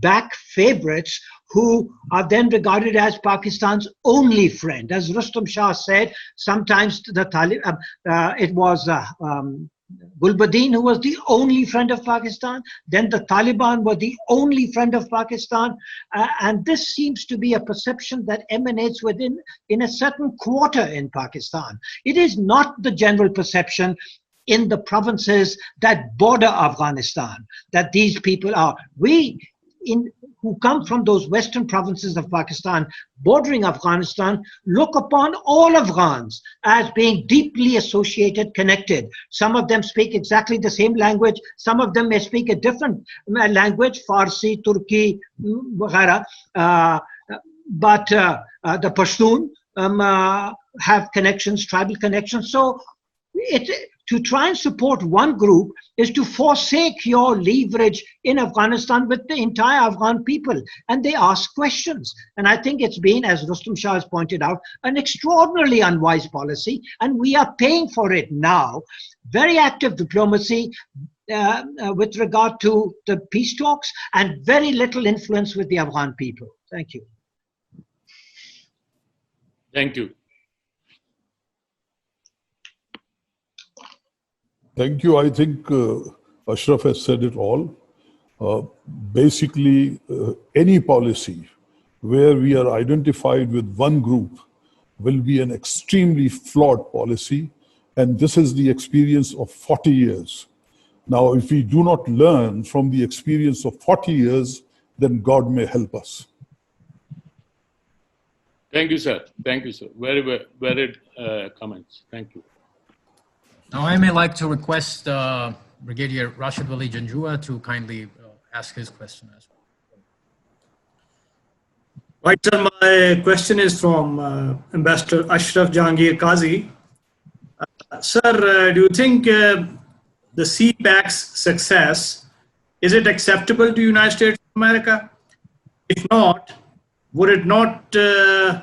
back favorites who are then regarded as Pakistan's only friend. As Rustam Shah said, sometimes the Taliban, it was Gulbuddin, who was the only friend of Pakistan, then the Taliban were the only friend of Pakistan, and this seems to be a perception that emanates in a certain quarter in Pakistan. It is not the general perception in the provinces that border Afghanistan, that these people are. Who come from those western provinces of Pakistan bordering Afghanistan look upon all Afghans as being deeply associated, connected. Some of them speak exactly the same language. Some of them may speak a different language, Farsi, Turki, etc. But the Pashtun have connections, tribal connections. So to try and support one group is to forsake your leverage in Afghanistan with the entire Afghan people. And they ask questions. And I think it's been, as Rustam Shah has pointed out, an extraordinarily unwise policy. And we are paying for it now. Very active diplomacy with regard to the peace talks and very little influence with the Afghan people. Thank you. Thank you. Thank you. I think Ashraf has said it all. Basically, any policy where we are identified with one group will be an extremely flawed policy. And this is the experience of 40 years. Now, if we do not learn from the experience of 40 years, then God may help us. Thank you, sir. Thank you, sir. Very varied comments. Thank you. Now, I may like to request Brigadier Rashid Wali Janjua to kindly ask his question as well. Right, sir. My question is from Ambassador Ashraf Jehangir Qazi. Sir, do you think the CPAC's success, is it acceptable to United States of America? If not, would it not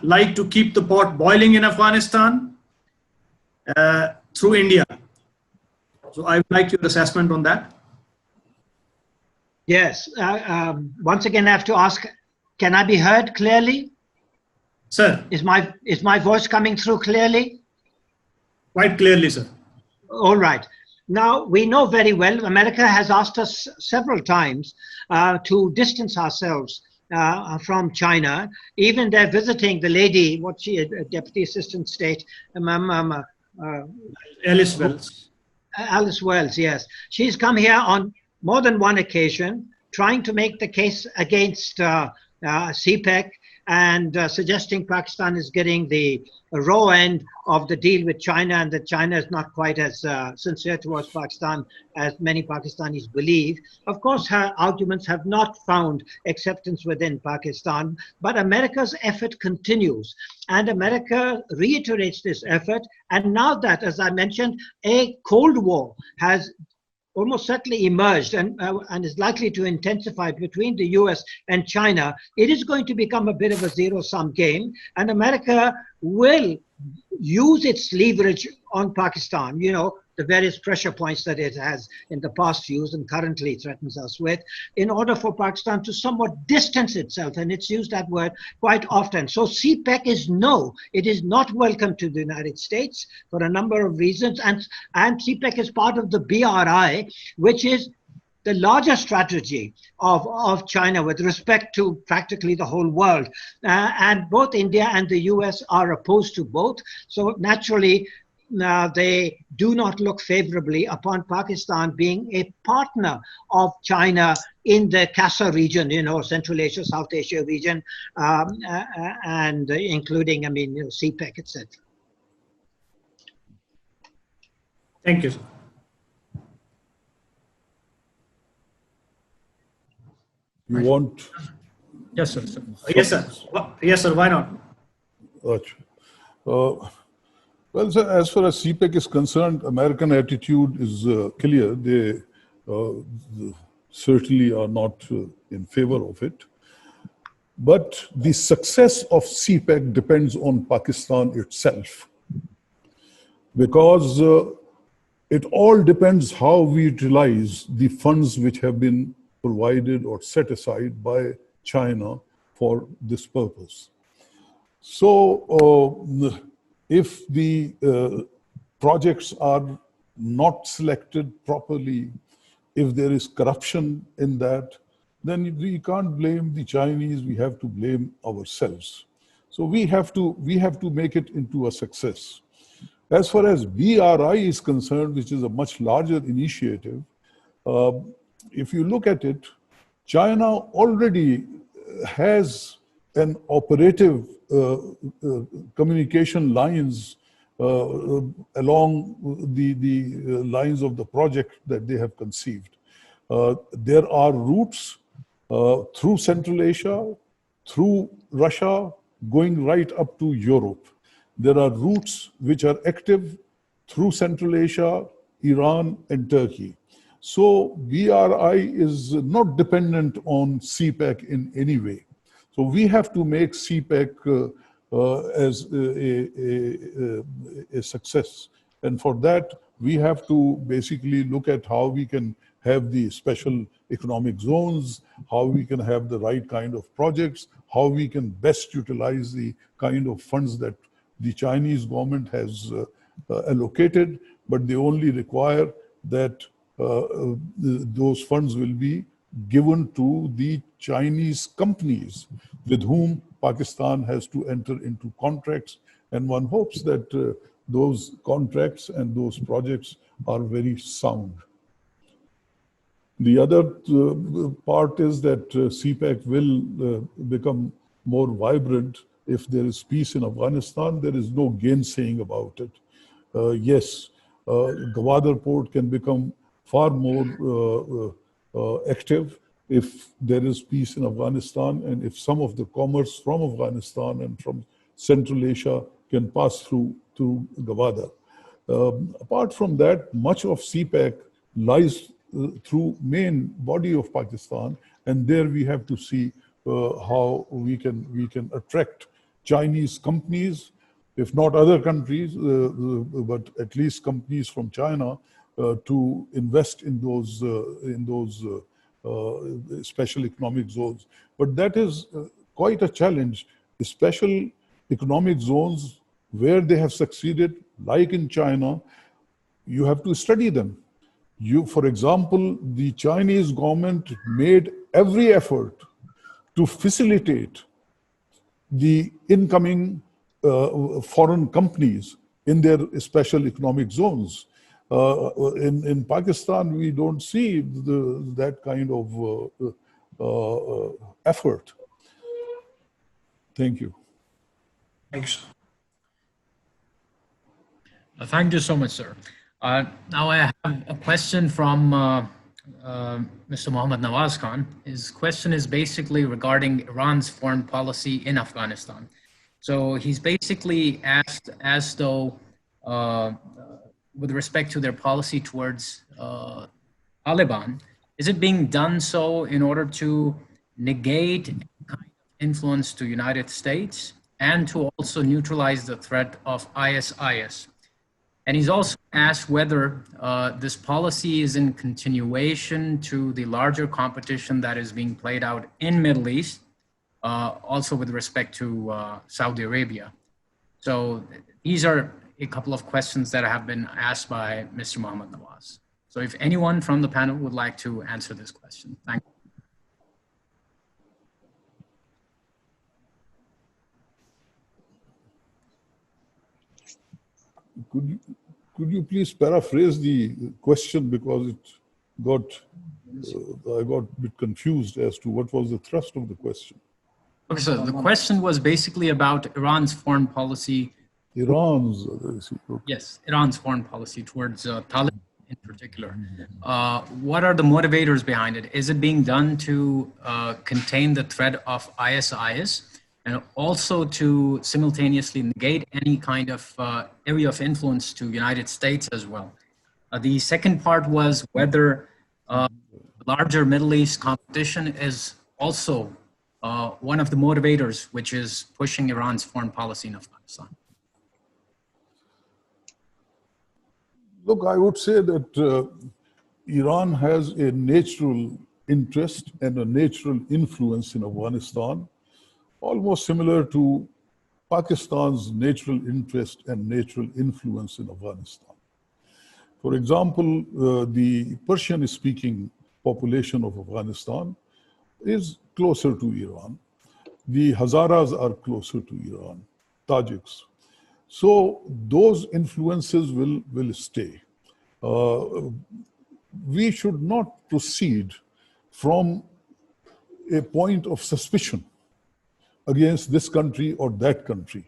like to keep the pot boiling in Afghanistan through India? So I would like your assessment on that. Yes. Once again, I have to ask, can I be heard clearly? Sir. Is my voice coming through clearly? Quite clearly, sir. All right. Now, we know very well, America has asked us several times to distance ourselves from China. Even they're visiting the lady, Deputy Assistant State, Alice Wells. Alice Wells, yes. She's come here on more than one occasion, trying to make the case against CPEC, and suggesting Pakistan is getting the raw end of the deal with China, and that China is not quite as sincere towards Pakistan as many Pakistanis believe. Of course, her arguments have not found acceptance within Pakistan, but America's effort continues, and America reiterates this effort. And now that, as I mentioned, a Cold War has almost certainly emerged and is likely to intensify between the US and China, it is going to become a bit of a zero-sum game, and America will use its leverage on Pakistan, you know, the various pressure points that it has in the past used and currently threatens us with, in order for Pakistan to somewhat distance itself, and it's used that word quite often. So CPEC is no, it is not welcome to the United States for a number of reasons, and CPEC is part of the BRI, which is the larger strategy of China with respect to practically the whole world. And both India and the US are opposed to both. So naturally, they do not look favorably upon Pakistan being a partner of China in the CASA region, you know, Central Asia, South Asia region, and including, I mean, you know, CPEC, etc. Thank you, sir. You want? Yes, sir. Yes, sir. Yes, sir. Why not? Well, sir, as far as CPEC is concerned, American attitude is clear. They certainly are not in favor of it. But the success of CPEC depends on Pakistan itself, because it all depends how we utilize the funds which have been provided or set aside by China for this purpose. So if the projects are not selected properly, if there is corruption in that, then we can't blame the Chinese, we have to blame ourselves. So we have to make it into a success. As far as BRI is concerned, which is a much larger initiative, if you look at it, China already has an operative communication lines along the lines of the project that they have conceived. There are routes through Central Asia, through Russia, going right up to Europe. There are routes which are active through Central Asia, Iran, and Turkey. So BRI is not dependent on CPEC in any way. So we have to make CPEC as a success. And for that, we have to basically look at how we can have the special economic zones, how we can have the right kind of projects, how we can best utilize the kind of funds that the Chinese government has allocated, but they only require that those funds will be given to the Chinese companies with whom Pakistan has to enter into contracts. And one hopes that those contracts and those projects are very sound. The other part is that CPEC will become more vibrant if there is peace in Afghanistan. There is no gainsaying about it. Yes, Gwadar port can become far more active if there is peace in Afghanistan, and if some of the commerce from Afghanistan and from Central Asia can pass through to Gwadar. Apart from that, much of CPEC lies through main body of Pakistan, and there we have to see how we can attract Chinese companies, if not other countries, but at least companies from China, to invest in those special economic zones. But that is quite a challenge. The special economic zones where they have succeeded, like in China, you have to study them. For example, the Chinese government made every effort to facilitate the incoming foreign companies in their special economic zones. In Pakistan, we don't see that kind of effort. Thank you. Thanks. Thank you so much, sir. Now I have a question from Mr. Mohammad Nawaz Khan. His question is basically regarding Iran's foreign policy in Afghanistan. So he's basically asked as though, with respect to their policy towards Taliban, is it being done so in order to negate any kind of influence to United States and to also neutralize the threat of ISIS? And he's also asked whether this policy is in continuation to the larger competition that is being played out in Middle East, also with respect to Saudi Arabia. So these are a couple of questions that have been asked by Mr. Mohammad Nawaz. So if anyone from the panel would like to answer this question, thank you. Could you please paraphrase the question, because it got I got a bit confused as to what was the thrust of the question. Okay, so the question was basically about Iran's foreign policy. Iran's, okay. Yes, Iran's foreign policy towards Taliban in particular. What are the motivators behind it? Is it being done to contain the threat of ISIS and also to simultaneously negate any kind of area of influence to United States as well? The second part was whether larger Middle East competition is also one of the motivators which is pushing Iran's foreign policy in Afghanistan. Look, I would say that Iran has a natural interest and a natural influence in Afghanistan, almost similar to Pakistan's natural interest and natural influence in Afghanistan. For example, the Persian-speaking population of Afghanistan is closer to Iran. The Hazaras are closer to Iran, Tajiks. So those influences will stay. We should not proceed from a point of suspicion against this country or that country.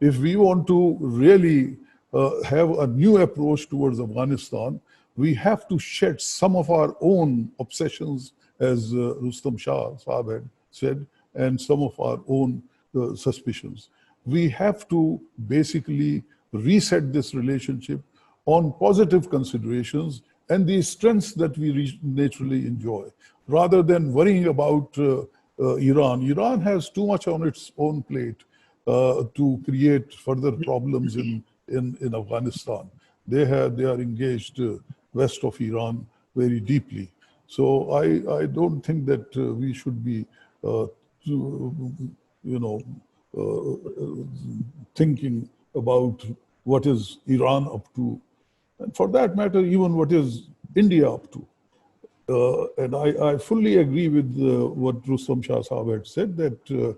If we want to really have a new approach towards Afghanistan, we have to shed some of our own obsessions, as Rustam Shah Sahab had said, and some of our own suspicions. We have to basically reset this relationship on positive considerations and the strengths that we naturally enjoy, rather than worrying about Iran. Iran has too much on its own plate to create further problems in Afghanistan. They are engaged west of Iran very deeply. So I don't think that we should be, thinking about what is Iran up to, and for that matter, even what is India up to. And I fully agree with what Rustam Shah Sahab had said, that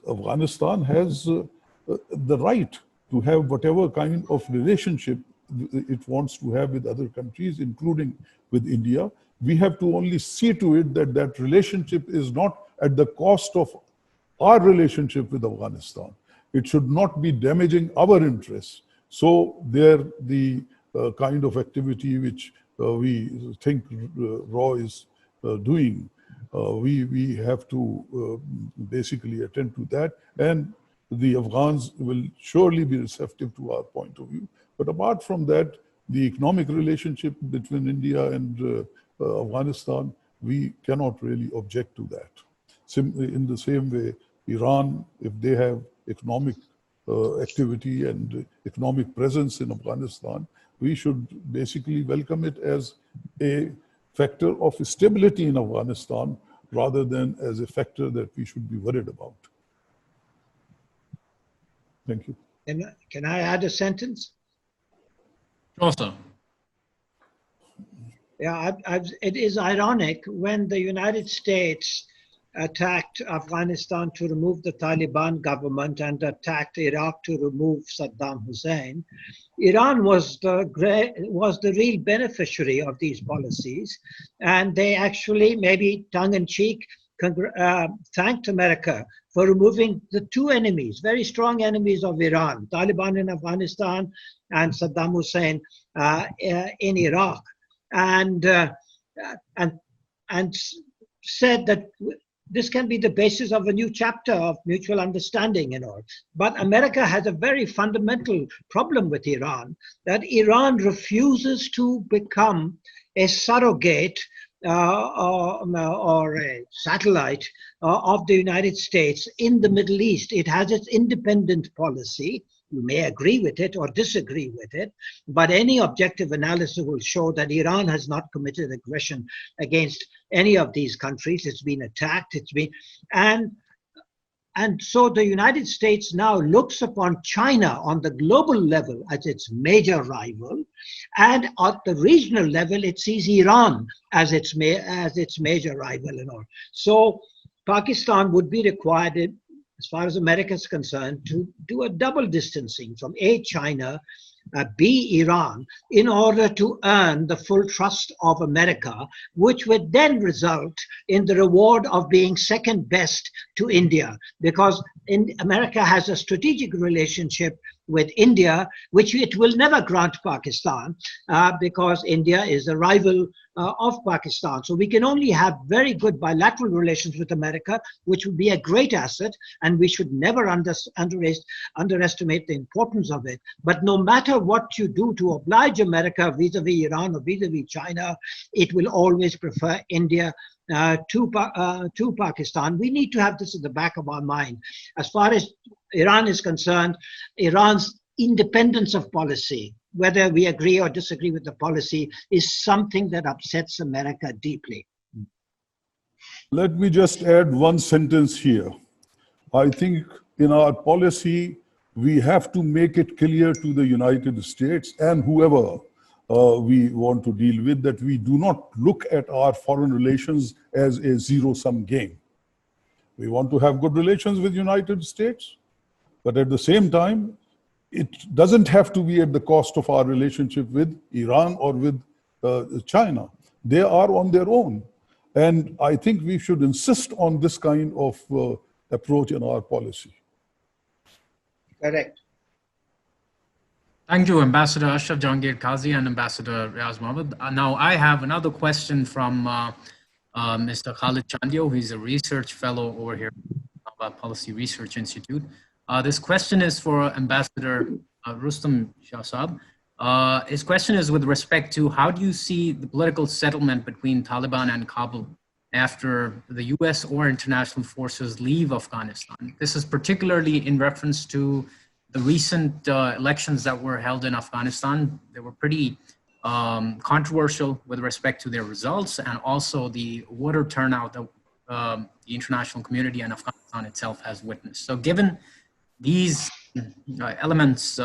Afghanistan has the right to have whatever kind of relationship it wants to have with other countries, including with India. We have to only see to it that that relationship is not at the cost of our relationship with Afghanistan. It should not be damaging our interests. So the kind of activity which we think RAW is doing, we have to basically attend to that. And the Afghans will surely be receptive to our point of view. But apart from that, the economic relationship between India and Afghanistan, we cannot really object to that. In the same way, Iran, if they have economic activity and economic presence in Afghanistan, we should basically welcome it as a factor of stability in Afghanistan rather than as a factor that we should be worried about. Thank you. Can I add a sentence? Also. Yeah, it is ironic when the United States attacked Afghanistan to remove the Taliban government and attacked Iraq to remove Saddam Hussein. Iran was the real beneficiary of these policies, and they actually, maybe tongue-in-cheek, thanked America for removing the two enemies, very strong enemies of Iran, Taliban in Afghanistan and Saddam Hussein in Iraq, and said that this can be the basis of a new chapter of mutual understanding and all. But America has a very fundamental problem with Iran, that Iran refuses to become a surrogate or a satellite of the United States in the Middle East. It has its independent policy. You may agree with it or disagree with it, but any objective analysis will show that Iran has not committed aggression against any of these countries. It's been attacked, and so the United States now looks upon China on the global level as its major rival, and at the regional level, it sees Iran as its major rival and all. So Pakistan would be required, as far as America is concerned, to do a double distancing from A, China, B, Iran, in order to earn the full trust of America, which would then result in the reward of being second best to India, because America has a strategic relationship with India, which it will never grant Pakistan, because India is a rival of Pakistan. So we can only have very good bilateral relations with America, which would be a great asset, and we should never underestimate the importance of it. But no matter what you do to oblige America vis-a-vis Iran or vis-a-vis China, it will always prefer India to Pakistan. We need to have this in the back of our mind. As far as Iran is concerned, Iran's independence of policy, whether we agree or disagree with the policy, is something that upsets America deeply. Let me just add one sentence here. I think in our policy, we have to make it clear to the United States and whoever we want to deal with that we do not look at our foreign relations as a zero-sum game. We want to have good relations with the United States, but at the same time, it doesn't have to be at the cost of our relationship with Iran or with China. They are on their own. And I think we should insist on this kind of approach in our policy. Correct. Thank you, Ambassador Ashraf, Jehangir, Qazi, and Ambassador Riaz Mohammad. Now, I have another question from Mr. Khalid Chandio, who's a research fellow over here at Policy Research Institute. This question is for Ambassador Rustam Shah. His question is with respect to how do you see the political settlement between Taliban and Kabul after the US or international forces leave Afghanistan? This is particularly in reference to the recent elections that were held in Afghanistan. They were pretty controversial with respect to their results, and also the voter turnout that the international community and Afghanistan itself has witnessed. So given these elements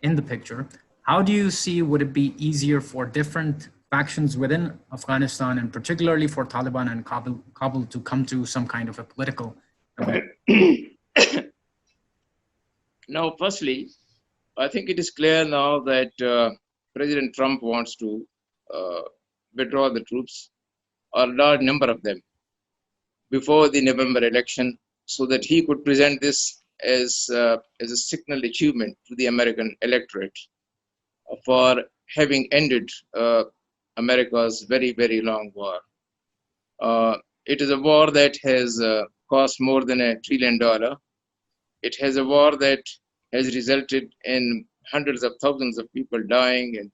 in the picture, how do you see, would it be easier for different factions within Afghanistan, and particularly for Taliban and Kabul to come to some kind of a political Now, firstly, I think it is clear now that President Trump wants to withdraw the troops, or a large number of them, before the November election, so that he could present this as a signal achievement to the American electorate for having ended America's very, very long war. It is a war that has cost more than $1 trillion. It has a war that has resulted in hundreds of thousands of people dying and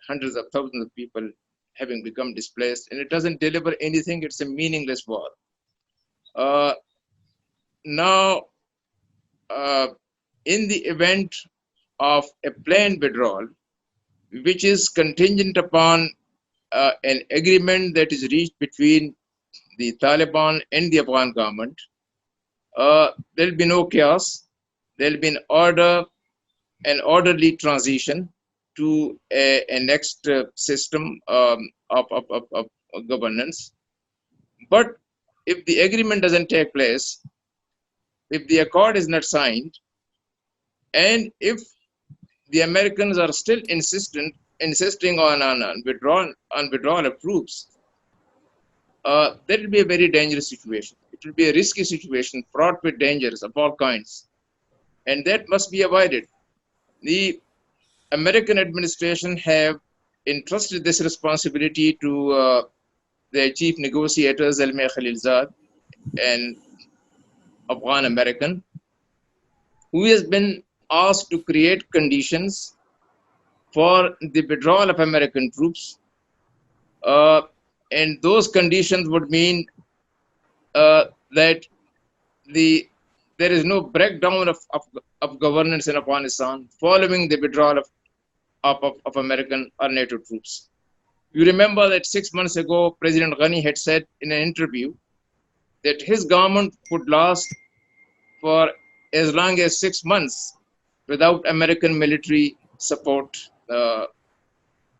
hundreds of thousands of people having become displaced. And it doesn't deliver anything. It's a meaningless war. Now, in the event of a planned withdrawal, which is contingent upon an agreement that is reached between the Taliban and the Afghan government, there'll be no chaos. There'll be an orderly transition to a next system of governance. But if the agreement doesn't take place, if the accord is not signed, and if the Americans are still insisting on withdrawal of troops, that will be a very dangerous situation. It will be a risky situation, fraught with dangers of all kinds. And that must be avoided. The American administration have entrusted this responsibility to their chief negotiators, Zalmay Khalilzad, an Afghan American, who has been asked to create conditions for the withdrawal of American troops. And those conditions would mean that there is no breakdown of governance in Afghanistan following the withdrawal of American or NATO troops. You remember that 6 months ago, President Ghani had said in an interview that his government would last for as long as 6 months without American military support.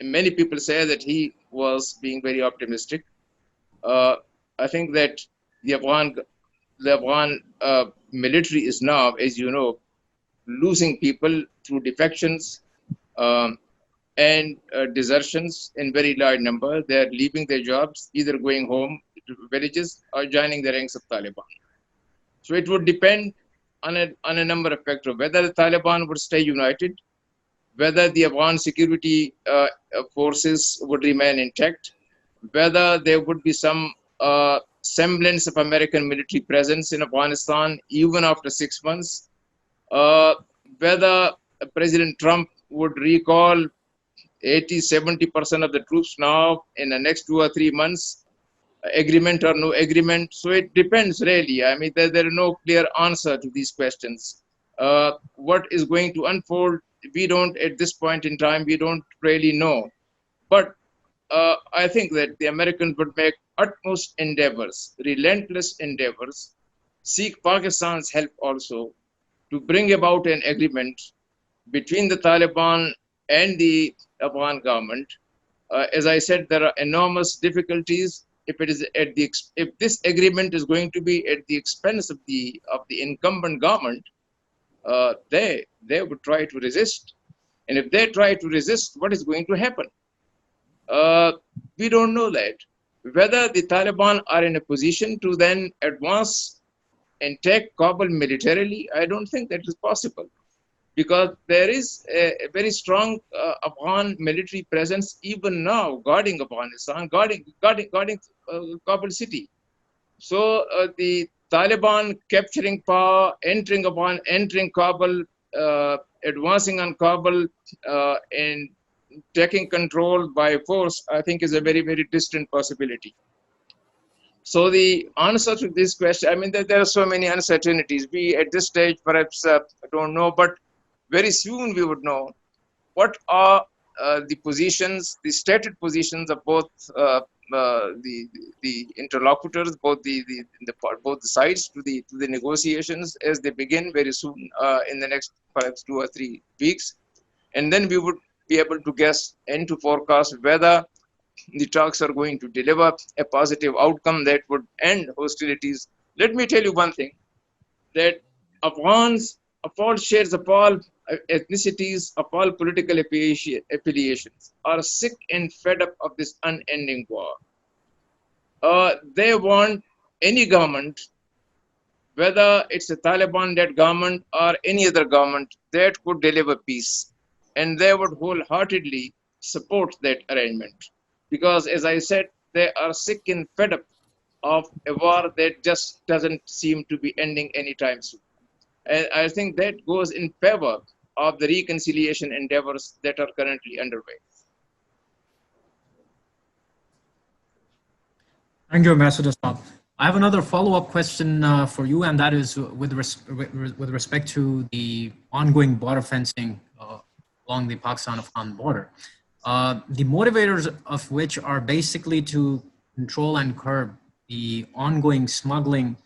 Many people say that he was being very optimistic. I think that the Afghan military is now, as you know, losing people through defections and desertions in very large number. They are leaving their jobs, either going home to villages or joining the ranks of Taliban. So it would depend on a number of factors, whether the Taliban would stay united, whether the Afghan security forces would remain intact, whether there would be some semblance of American military presence in Afghanistan even after 6 months, whether President Trump would recall 80-70% of the troops now in the next 2 or 3 months, agreement or no agreement. So it depends really. I mean, there is no clear answer to these questions. What is going to unfold, we don't, at this point in time, we don't really know. But I think that the Americans would make utmost endeavors, relentless endeavors, seek Pakistan's help also to bring about an agreement between the Taliban and the Afghan government. As I said, there are enormous difficulties. If this agreement is going to be at the expense of the incumbent government, they would try to resist. And if they try to resist, what is going to happen? We don't know that. Whether the Taliban are in a position to then advance and take Kabul militarily, I don't think that is possible. Because there is a very strong Afghan military presence even now guarding Afghanistan, guarding Kabul city. So the Taliban capturing power, entering Kabul, advancing on Kabul, and taking control by force, I think is a very, very distant possibility. So the answer to this question, I mean, there are so many uncertainties. We at this stage perhaps don't know, but very soon we would know what are the positions, the stated positions of both the interlocutors, both the sides to the negotiations as they begin very soon in the next perhaps 2 or 3 weeks, and then we would be able to guess and to forecast whether the talks are going to deliver a positive outcome that would end hostilities. Let me tell you one thing, that Afghans of all shades, of all ethnicities, of all political affiliations are sick and fed up of this unending war. They want any government, whether it's a Taliban-led government or any other government, that could deliver peace. And they would wholeheartedly support that arrangement. Because as I said, they are sick and fed up of a war that just doesn't seem to be ending anytime soon. And I think that goes in favor of the reconciliation endeavors that are currently underway. Thank you, Ambassador Saab. I have another follow-up question for you, and that is with respect to the ongoing border fencing along the Pakistan-Afghan border. The motivators of which are basically to control and curb the ongoing smuggling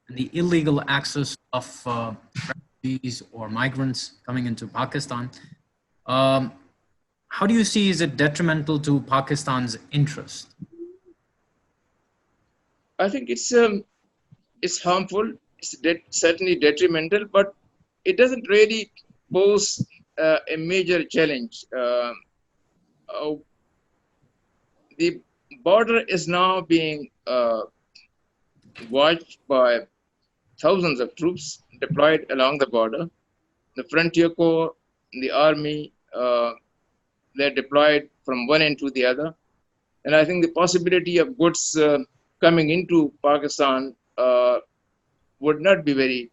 and the illegal access of refugees or migrants coming into Pakistan. How do you see is it detrimental to Pakistan's interest? I think it's harmful. It's certainly detrimental, but it doesn't really pose a major challenge. The border is now being watched by thousands of troops deployed along the border. The Frontier Corps, the Army, they're deployed from one end to the other. And I think the possibility of goods coming into Pakistan would not be very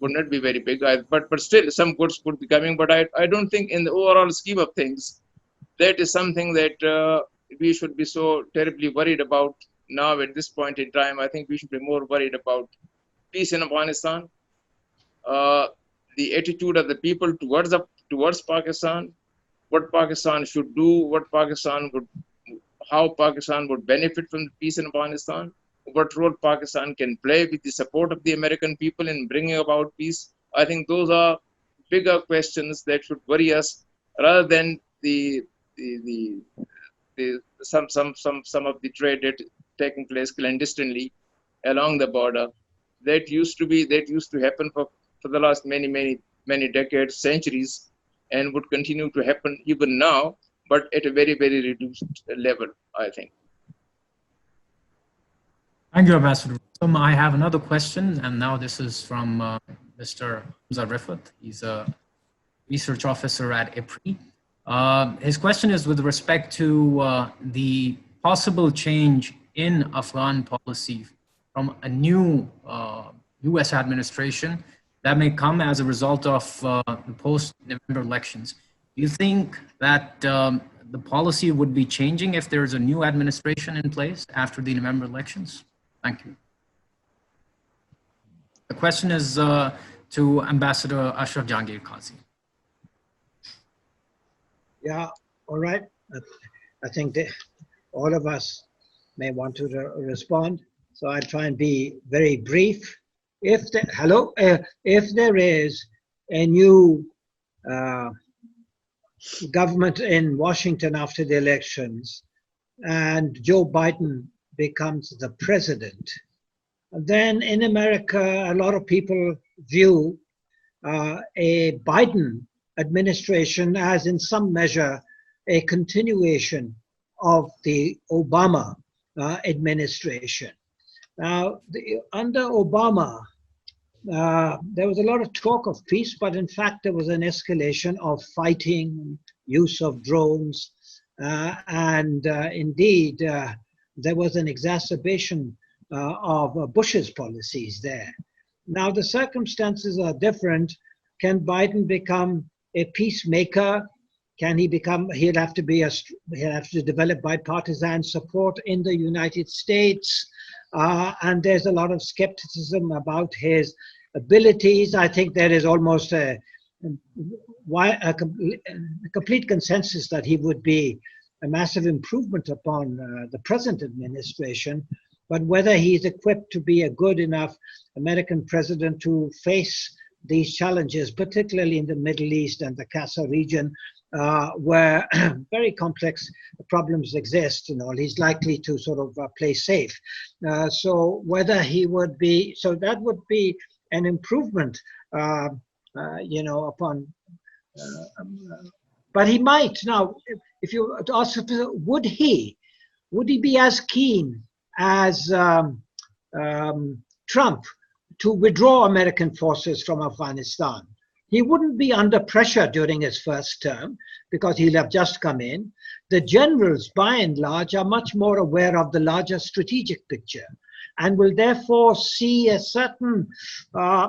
big. But still, some goods could be coming. But I don't think, in the overall scheme of things, that is something that we should be so terribly worried about now at this point in time. I think we should be more worried about peace in Afghanistan, the attitude of the people towards Pakistan, what Pakistan should do, how Pakistan would benefit from the peace in Afghanistan, what role Pakistan can play with the support of the American people in bringing about peace. I think those are bigger questions that should worry us, rather than some of the trade that taking place clandestinely along the border. That used to happen for the last many decades, centuries, and would continue to happen even now, but at a very reduced level, I think. Thank you, Ambassador. I have another question, and now this is from Mr. Hamza Rifat. He's a research officer at IPRI. His question is with respect to the possible change in Afghan policy from a new US administration that may come as a result of the post-November elections. Do you think that the policy would be changing if there's a new administration in place after the November elections? Thank you. The question is to Ambassador Ashraf Jehangir Qazi. Yeah, all right. I think that all of us may want to respond, so I'll try and be very brief. If there is a new government in Washington after the elections and Joe Biden becomes the president, then in America, a lot of people view a Biden administration as, in some measure, a continuation of the Obama administration. Now, under Obama, there was a lot of talk of peace, but in fact, there was an escalation of fighting, use of drones, and indeed, there was an exacerbation of Bush's policies there. Now, the circumstances are different. Can Biden become a peacemaker? Can he become, he'll have to develop bipartisan support in the United States. And there's a lot of skepticism about his abilities. I think there is almost a complete consensus that he would be a massive improvement upon the present administration. But whether he's equipped to be a good enough American president to face these challenges, particularly in the Middle East and the Qazi region, where very complex problems exist, he's likely to sort of play safe. So whether he would be, so that would be an improvement, upon, but he might. Now, if you ask, would he be as keen as Trump to withdraw American forces from Afghanistan? He wouldn't be under pressure during his first term because he'll have just come in. The generals, by and large, are much more aware of the larger strategic picture and will therefore see a certain, there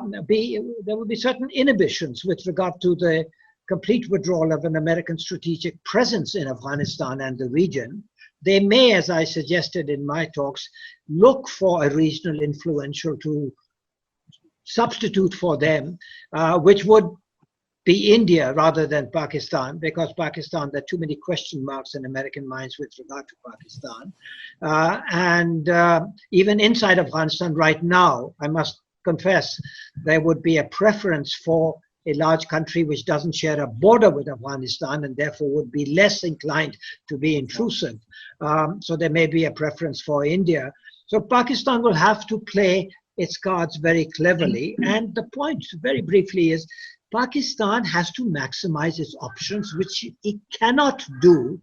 will be certain inhibitions with regard to the complete withdrawal of an American strategic presence in Afghanistan and the region. They may, as I suggested in my talks, look for a regional influential to substitute for them, which would be India rather than Pakistan, because Pakistan, there are too many question marks in American minds with regard to Pakistan. And even inside Afghanistan right now, I must confess, there would be a preference for a large country which doesn't share a border with Afghanistan and therefore would be less inclined to be intrusive. So there may be a preference for India. So Pakistan will have to play its cards very cleverly. And the point, very briefly, is Pakistan has to maximize its options, which it cannot do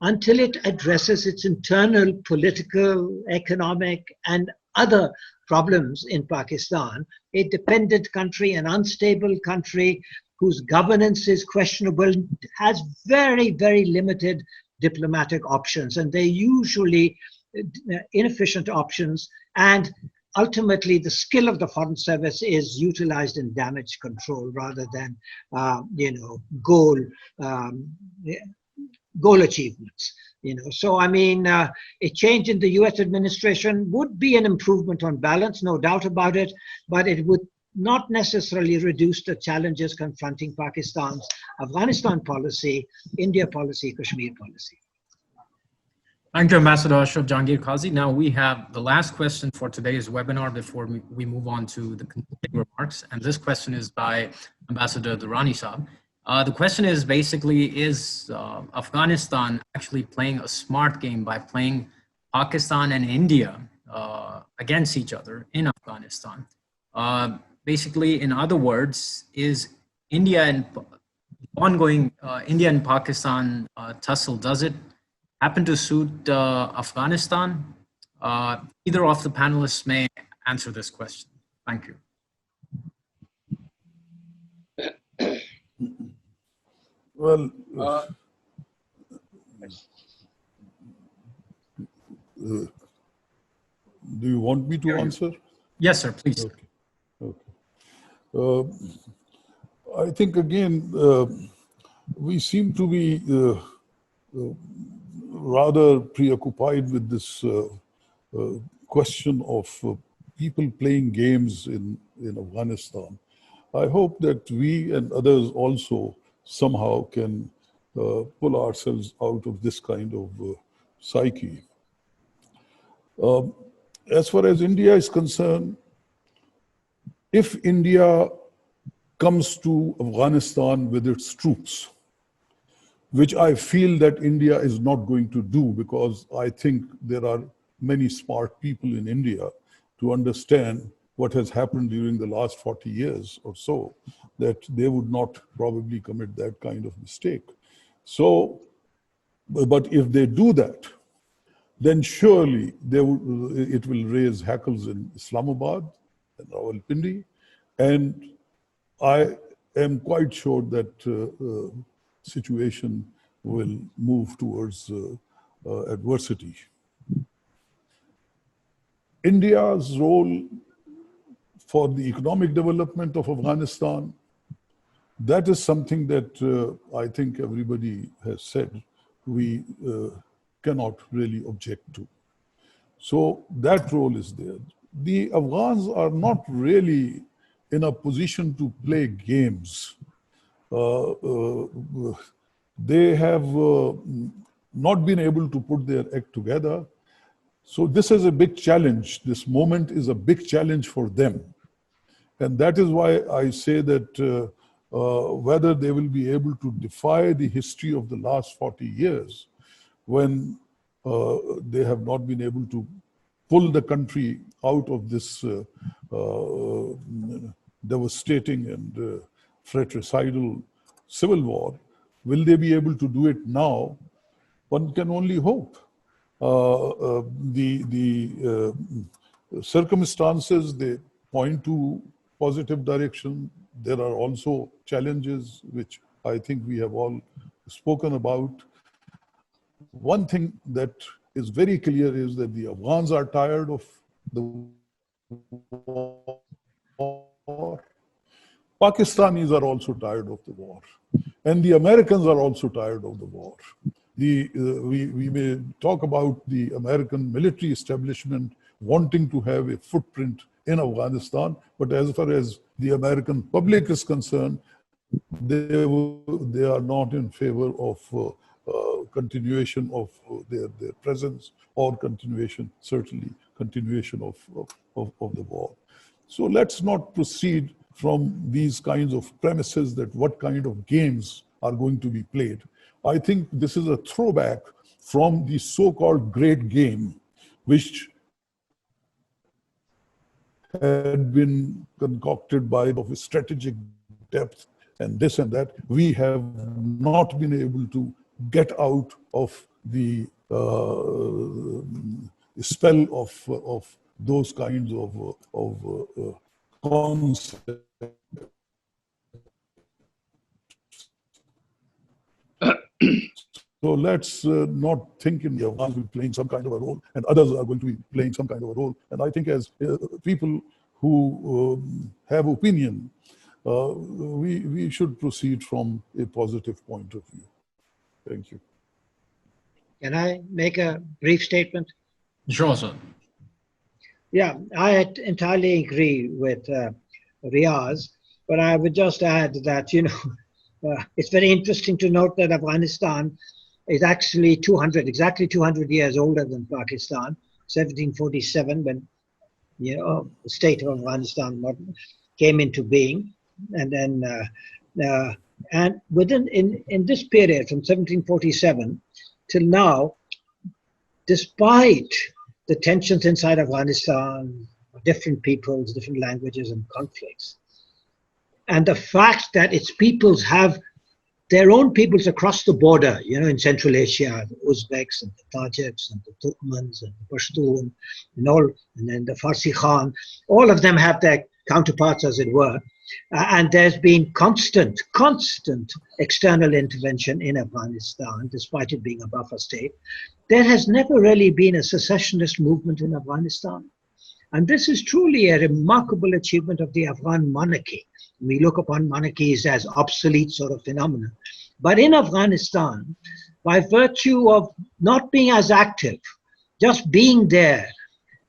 until it addresses its internal political, economic, and other problems in Pakistan, a dependent country, an unstable country whose governance is questionable, has very, very limited diplomatic options, and they're usually inefficient options, and ultimately the skill of the foreign service is utilized in damage control rather than goal achievements. So I mean, a change in the US administration would be an improvement on balance, no doubt about it, but it would not necessarily reduce the challenges confronting Pakistan's Afghanistan policy, India policy, Kashmir policy. Thank you, Ambassador Ashraf Jehangir Qazi. Now we have the last question for today's webinar before we move on to the concluding remarks. And this question is by Ambassador Durrani Saab. The question is basically, is Afghanistan actually playing a smart game by playing Pakistan and India against each other in Afghanistan? Basically, in other words, is India and ongoing India and Pakistan tussle, does it happen to suit Afghanistan? Either of the panelists may answer this question. Thank you. Well, do you want me to answer? Yes, sir, please. Okay. I think again, we seem to be rather preoccupied with this question of people playing games in Afghanistan. I hope that we and others also somehow can pull ourselves out of this kind of psyche. As far as India is concerned, if India comes to Afghanistan with its troops, which I feel that India is not going to do, because I think there are many smart people in India to understand what has happened during the last 40 years or so, that they would not probably commit that kind of mistake. So, but if they do that, then surely it will raise hackles in Islamabad and Rawalpindi, and I am quite sure that situation will move towards adversity. India's role for the economic development of Afghanistan, that is something that I think everybody has said we cannot really object to. So that role is there. The Afghans are not really in a position to play games. They have not been able to put their act together. So this is a big challenge. This moment is a big challenge for them. And that is why I say that whether they will be able to defy the history of the last 40 years when they have not been able to pull the country out of this devastating and fratricidal civil war, will they be able to do it now? One can only hope. The circumstances, they point to positive direction. There are also challenges which I think we have all spoken about. One thing that is very clear is that the Afghans are tired of the war. Pakistanis are also tired of the war. And the Americans are also tired of the war. We may talk about the American military establishment wanting to have a footprint in Afghanistan, but as far as the American public is concerned, they are not in favor of continuation of their presence or certainly continuation of the war. So let's not proceed from these kinds of premises that what kind of games are going to be played. I think this is a throwback from the so-called great game, which had been concocted by of strategic depth and this and that. We have not been able to get out of the spell of those kinds of concepts. So let's not think in the Afghans will be playing some kind of a role and others are going to be playing some kind of a role. And I think as people who have opinion, we should proceed from a positive point of view. Thank you. Can I make a brief statement? Sure, sir. Yeah, I entirely agree with Riaz, but I would just add that, it's very interesting to note that Afghanistan is actually exactly 200 years older than Pakistan, 1747, when the state of Afghanistan came into being. And then, and in this period from 1747 till now, despite the tensions inside Afghanistan, different peoples, different languages and conflicts, and the fact that its peoples have their own peoples across the border, in Central Asia, the Uzbeks and the Tajiks and the Turkmens and the Pashtun and then the Farsi Khan, all of them have their counterparts, as it were. And there's been constant external intervention in Afghanistan, despite it being a buffer state. There has never really been a secessionist movement in Afghanistan. And this is truly a remarkable achievement of the Afghan monarchy. We look upon monarchies as obsolete sort of phenomena. But in Afghanistan, by virtue of not being as active, just being there,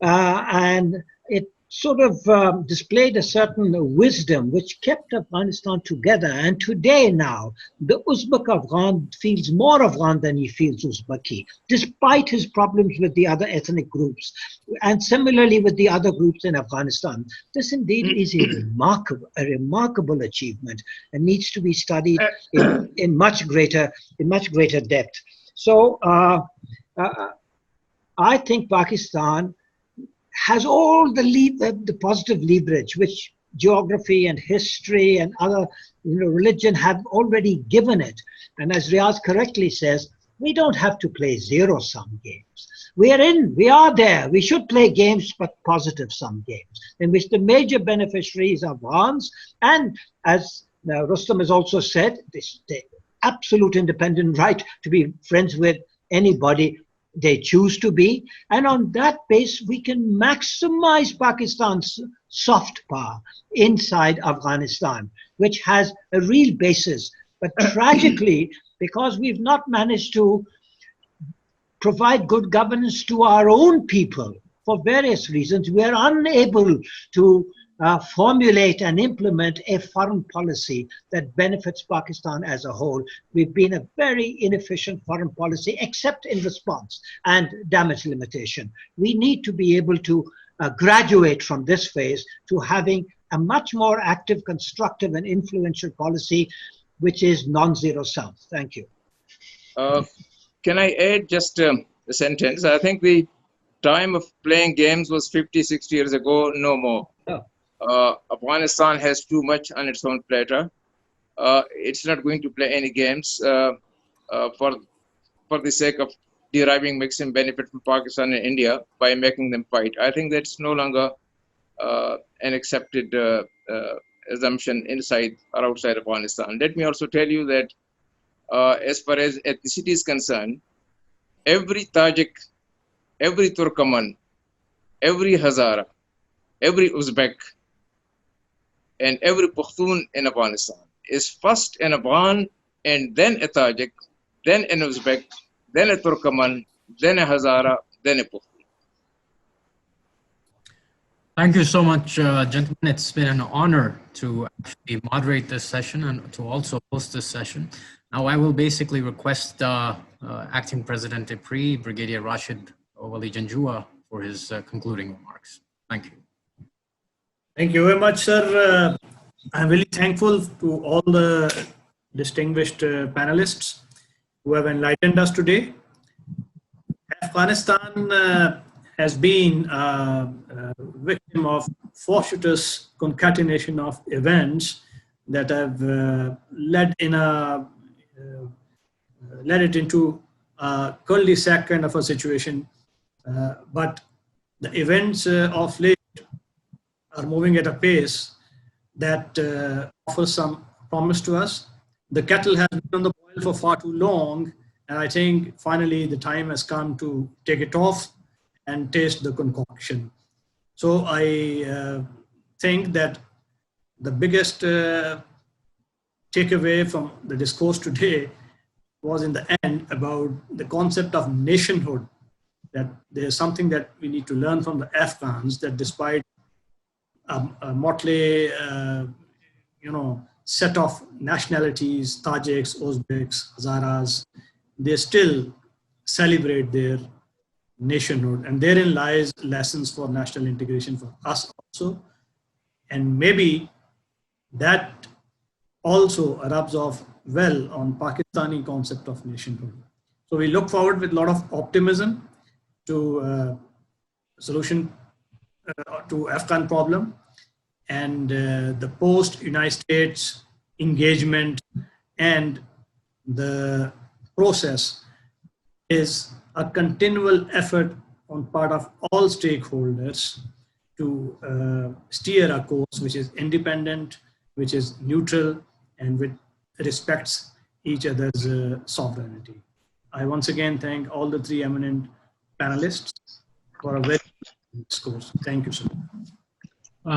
and it sort of displayed a certain wisdom which kept Afghanistan together. And today now, the Uzbek Afghan feels more Afghan than he feels Uzbeki, despite his problems with the other ethnic groups, and similarly with the other groups in Afghanistan. This indeed is a remarkable achievement and needs to be studied in much greater depth. So I think Pakistan has all the positive leverage which geography and history and other religion have already given it. And as Riaz correctly says, we don't have to play zero-sum games. We are there. We should play games, but positive-sum games, in which the major beneficiaries are Afghans, and as Rustam has also said, the absolute independent right to be friends with anybody they choose to be. And on that base, we can maximize Pakistan's soft power inside Afghanistan, which has a real basis. But tragically, because we've not managed to provide good governance to our own people for various reasons, we are unable to formulate and implement a foreign policy that benefits Pakistan as a whole. We've been a very inefficient foreign policy, except in response and damage limitation. We need to be able to graduate from this phase to having a much more active, constructive and influential policy, which is non-zero sum. Thank you. Can I add just a sentence? I think the time of playing games was 50, 60 years ago, no more. Afghanistan has too much on its own platter. It's not going to play any games for the sake of deriving maximum benefit from Pakistan and India by making them fight. I think that's no longer an accepted assumption inside or outside Afghanistan. Let me also tell you that as far as ethnicity is concerned, every Tajik, every Turkmen, every Hazara, every Uzbek, and every Pashtun in Afghanistan is first an Afghan, and then a Tajik, then an Uzbek, then a Turkmen, then a Hazara, then a Pashtun. Thank you so much, gentlemen. It's been an honor to actually moderate this session and to also host this session. Now, I will basically request Acting President IPRI, Brigadier Rashid Wali Janjua, for his concluding remarks. Thank you. Thank you very much, sir. I'm really thankful to all the distinguished panelists who have enlightened us today. Afghanistan has been a victim of fortuitous concatenation of events that have led it into cul-de-sac kind of a situation. But the events of late are moving at a pace that offers some promise to us. The kettle has been on the boil for far too long, and I think finally the time has come to take it off and taste the concoction. So I think that the biggest takeaway from the discourse today was in the end about the concept of nationhood, that there's something that we need to learn from the Afghans, that despite a motley, set of nationalities, Tajiks, Uzbeks, Hazaras, they still celebrate their nationhood. And therein lies lessons for national integration for us also. And maybe that also rubs off well on Pakistani concept of nationhood. So we look forward with a lot of optimism to solution to Afghan problem, and the post-United States engagement and the process is a continual effort on part of all stakeholders to steer a course which is independent, which is neutral, and which respects each other's sovereignty. I once again thank all the three eminent panelists for a very good discourse. Thank you, sir.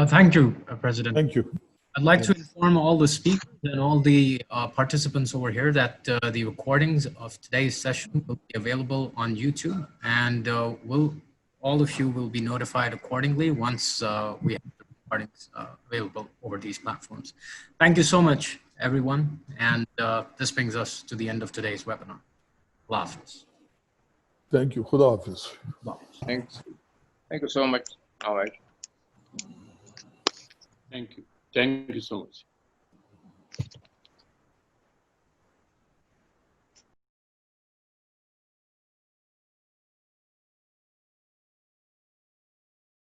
Thank you, President. Thank you. I'd like to inform all the speakers and all the participants over here that the recordings of today's session will be available on YouTube, and all of you will be notified accordingly once we have the recordings available over these platforms. Thank you so much, everyone, and this brings us to the end of today's webinar. Allah Hafiz. Thank you. Khuda Hafiz. Thanks. Thank you so much. All right. Thank you. Thank you so much.